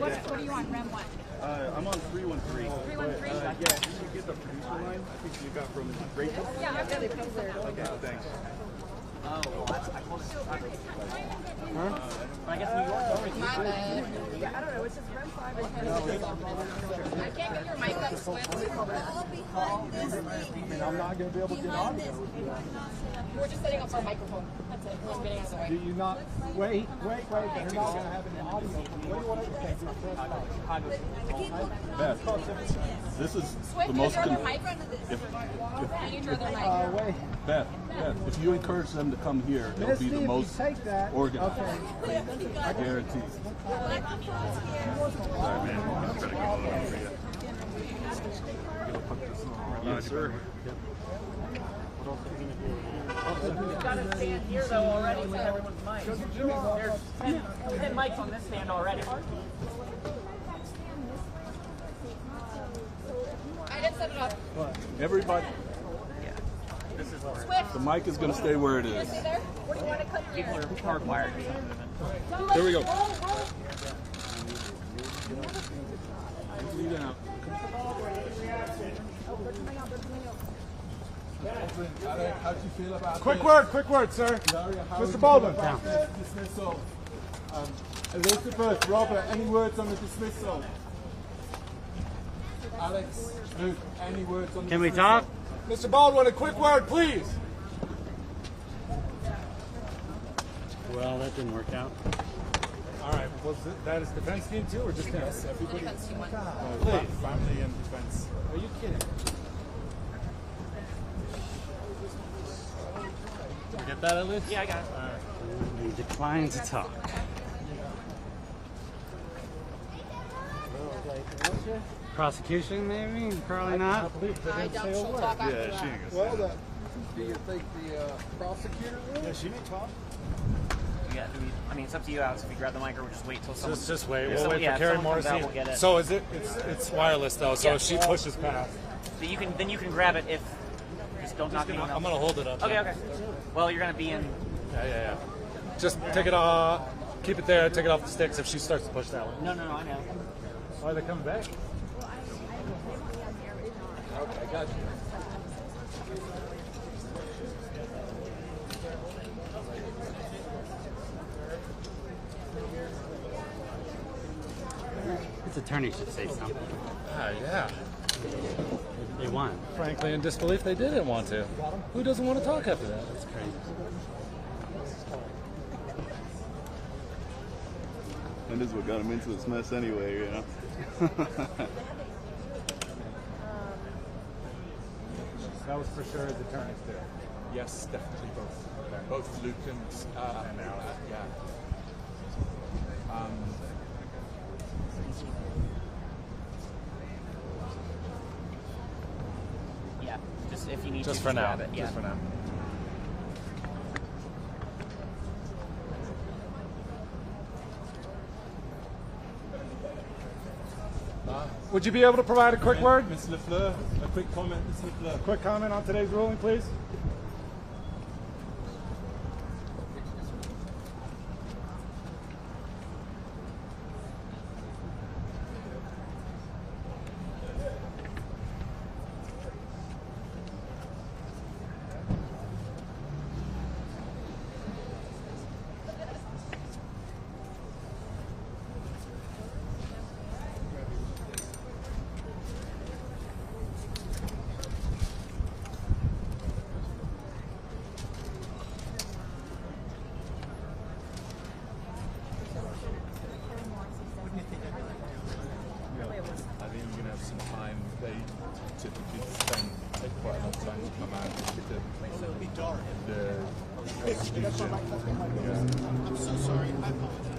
What do you want, Rem 1? I'm on 313. 313? Yeah, can you get the producer line? I think you got from Rachel? Yeah, I've got it there. Okay, thanks. Oh, well, that's I close. I guess New York. My bad. Yeah, I don't know. It's just Rem 5. I can't get your mic up, Swift. And I'm not going to be able to get on there. We're just setting up our microphone. That's Do you not? Wait. You're not going to have any audio. What do you want to Beth, this is the most. Beth, if you encourage them to come here, it'll be the most organized. Okay. I guarantee. Sorry, man. I'm trying to go over for you. Yes, sir. You've got to stand here though already with everyone's mic. There's 10 mics on this stand already. I didn't set it up. Everybody. This is where Swift. The mic is going to stay where it is. See there? Where do you want to come here? people are hardwired. There we go. How'd you feel about quick word, sir. Mr. Baldwin. Dismissal. Elizabeth, Robert, any words on the dismissal? Alex, Luke, any words on the Can we dismissal? talk? Mr. Baldwin, a quick word, please. Well, that didn't work out. All right, was that his defense team too, or just him? Yes, everybody. Defense team won. Please. Family and defense. Are you kidding? Did you get that at least? Yeah, I got it. We decline to talk. Prosecution, maybe? Probably not. I doubt she'll talk after that. Well, do you think the prosecutor will? Yeah, she may talk. Yeah, I mean, it's up to you, Alex. If you grab the mic, or we'll just wait till someone. Just wait. If We'll wait for Carrie Morrissey. We'll get it. So is it? It's wireless though. So if she pushes past, So you can grab it if. Just don't knock anyone else. I'm gonna hold it up. Okay. Well, you're gonna be in. Yeah. Just take it off. Keep it there. Take it off the sticks if she starts to push that one. No, I know. Why are they coming back? Okay, got you. His attorney should say something. Yeah. They won. Frankly, in disbelief, they didn't want to. Who doesn't want to talk after that? That's crazy. That is what got him into this mess anyway, you know? That was for sure his attorneys too. Yes, definitely both. Both Luke and Alec. Yeah. Yeah. Just if you need Just to. for now. Grab it. Yeah. Just for now. Would you be able to provide a quick word? Ms. Lafleur, a quick comment, Ms. Lafleur. A quick comment on today's ruling, please. I'm so sorry. I apologize.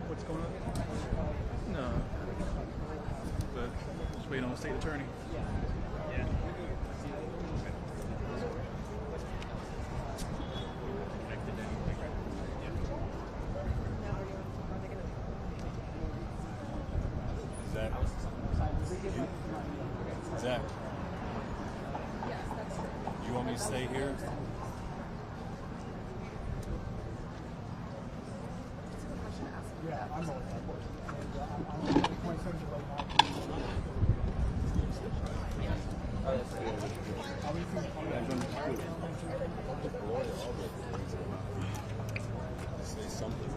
What's going on? No. But just waiting on the state attorney. Yeah. Zach. Zach. You want me to stay here? Yeah, I'm always Say something.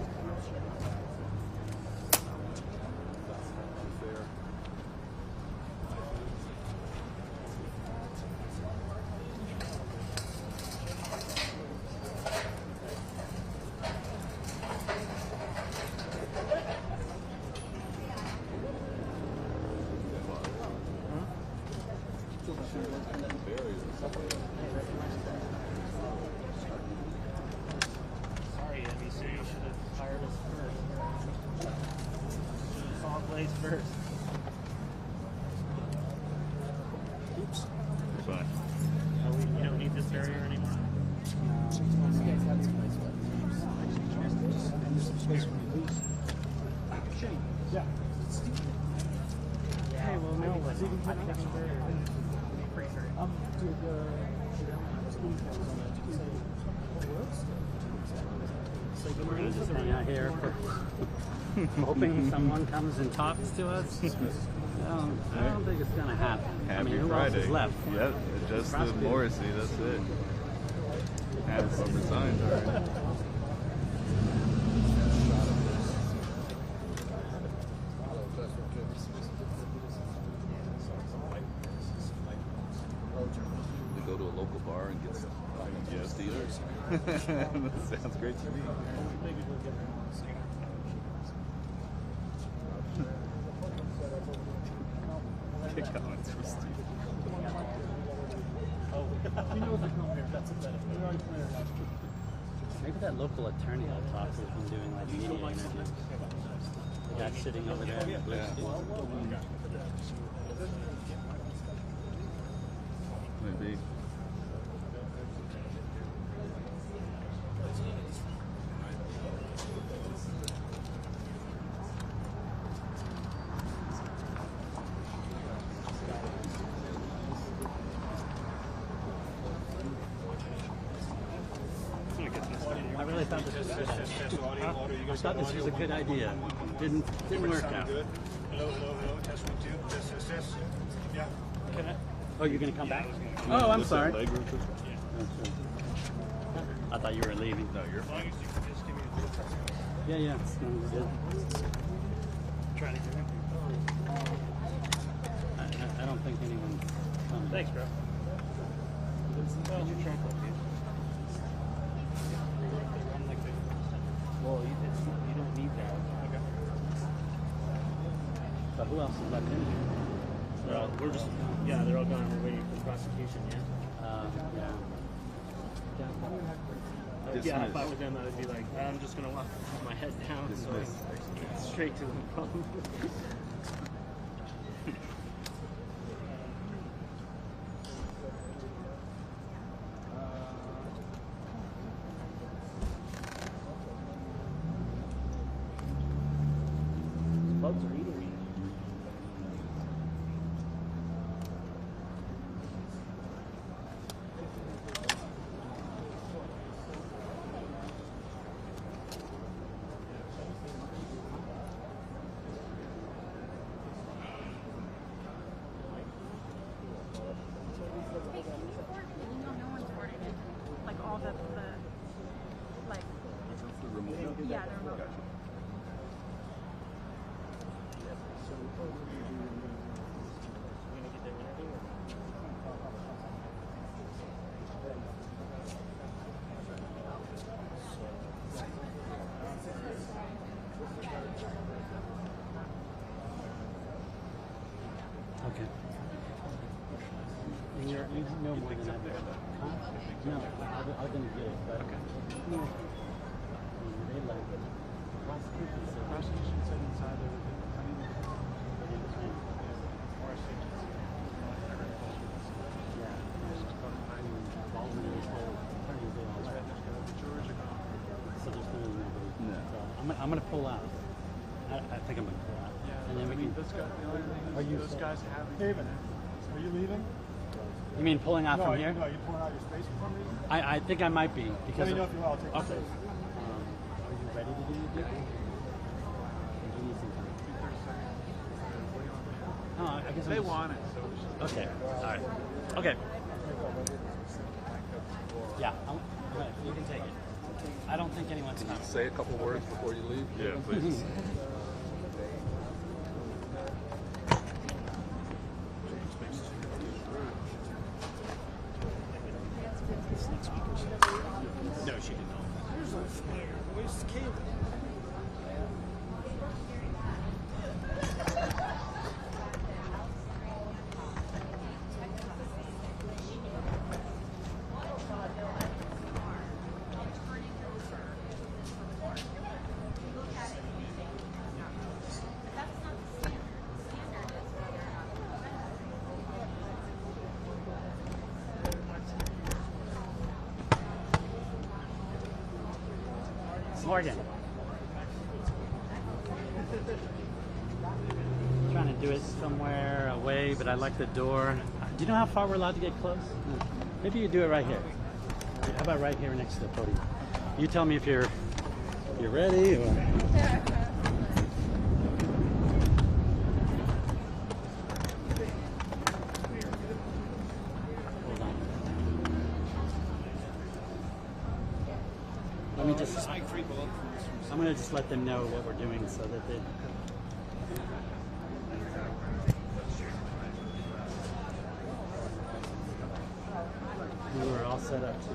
Sorry, NBC, you should have hired us first. Should have saw Blaze first. Oops. Fine. You don't need this barrier anymore? Yeah. Hey, well, no, but I think the barrier is pretty sure. So we're going to just hang out here for hoping someone comes and talks to us. I don't think it's going to happen. Happy who Friday. else is left? Yep, just the Morrissey, that's it. Have some resigned already. We go to a local bar and get some Steelers. That sounds great to me. Kick comments for Steve. Maybe that local attorney I talked to has been doing like media interviews. The guy sitting over there in the blue suit. Maybe. I really thought this was a good idea. I thought this was a good idea. Didn't work out. Hello, hello, hello. Test 1, 2. Test. Yeah. Can I? Oh, you're gonna come back? Oh, I'm sorry. I thought you were leaving. No, you're fine. Yeah. Sounds good. Trying to get him. I don't think anyone's coming. Thanks, bro. How's your truck look, dude? Well, you don't need that. Okay. But who else is left in here? We're just, they're all gone. We're waiting for prosecution, yeah? Yeah, if I were them, I would be like, I'm just going to walk with my head down so I get straight to the problem. Bugs are eating me. Like all the like, yeah, they're remote. Okay. And you know more than I do. Huh? No, I didn't get it, but no. They like the prosecution said inside there would be Baldwin was told attorneys they all left. So there's really nobody. No. So I'm gonna pull out. I think I'm gonna pull out. Yeah, And then we can. those guys, the only thing Are is you those guys have Haven, are you leaving? You mean pulling out No, from here? No, you're pulling out your space for some reason? I think I might be because. Let me know if you want. I'll take Okay. the space. Are you ready to do your deal? Or do you need some time? No, I guess They I'm just... want it, so. Okay. All right. Okay. Yeah. You can take it. I don't think anyone's coming. Say a couple words before you leave. Yeah, please. No, she didn't know. Where's the cable? Morgan. Trying to do it somewhere away, but I like the door. Do you know how far we're allowed to get close? Maybe you do it right here. How about right here next to the podium? You tell me if you're ready. Or... Hold on. Let me just. I'm going to just let them know what we're doing so that they. We were all set up to.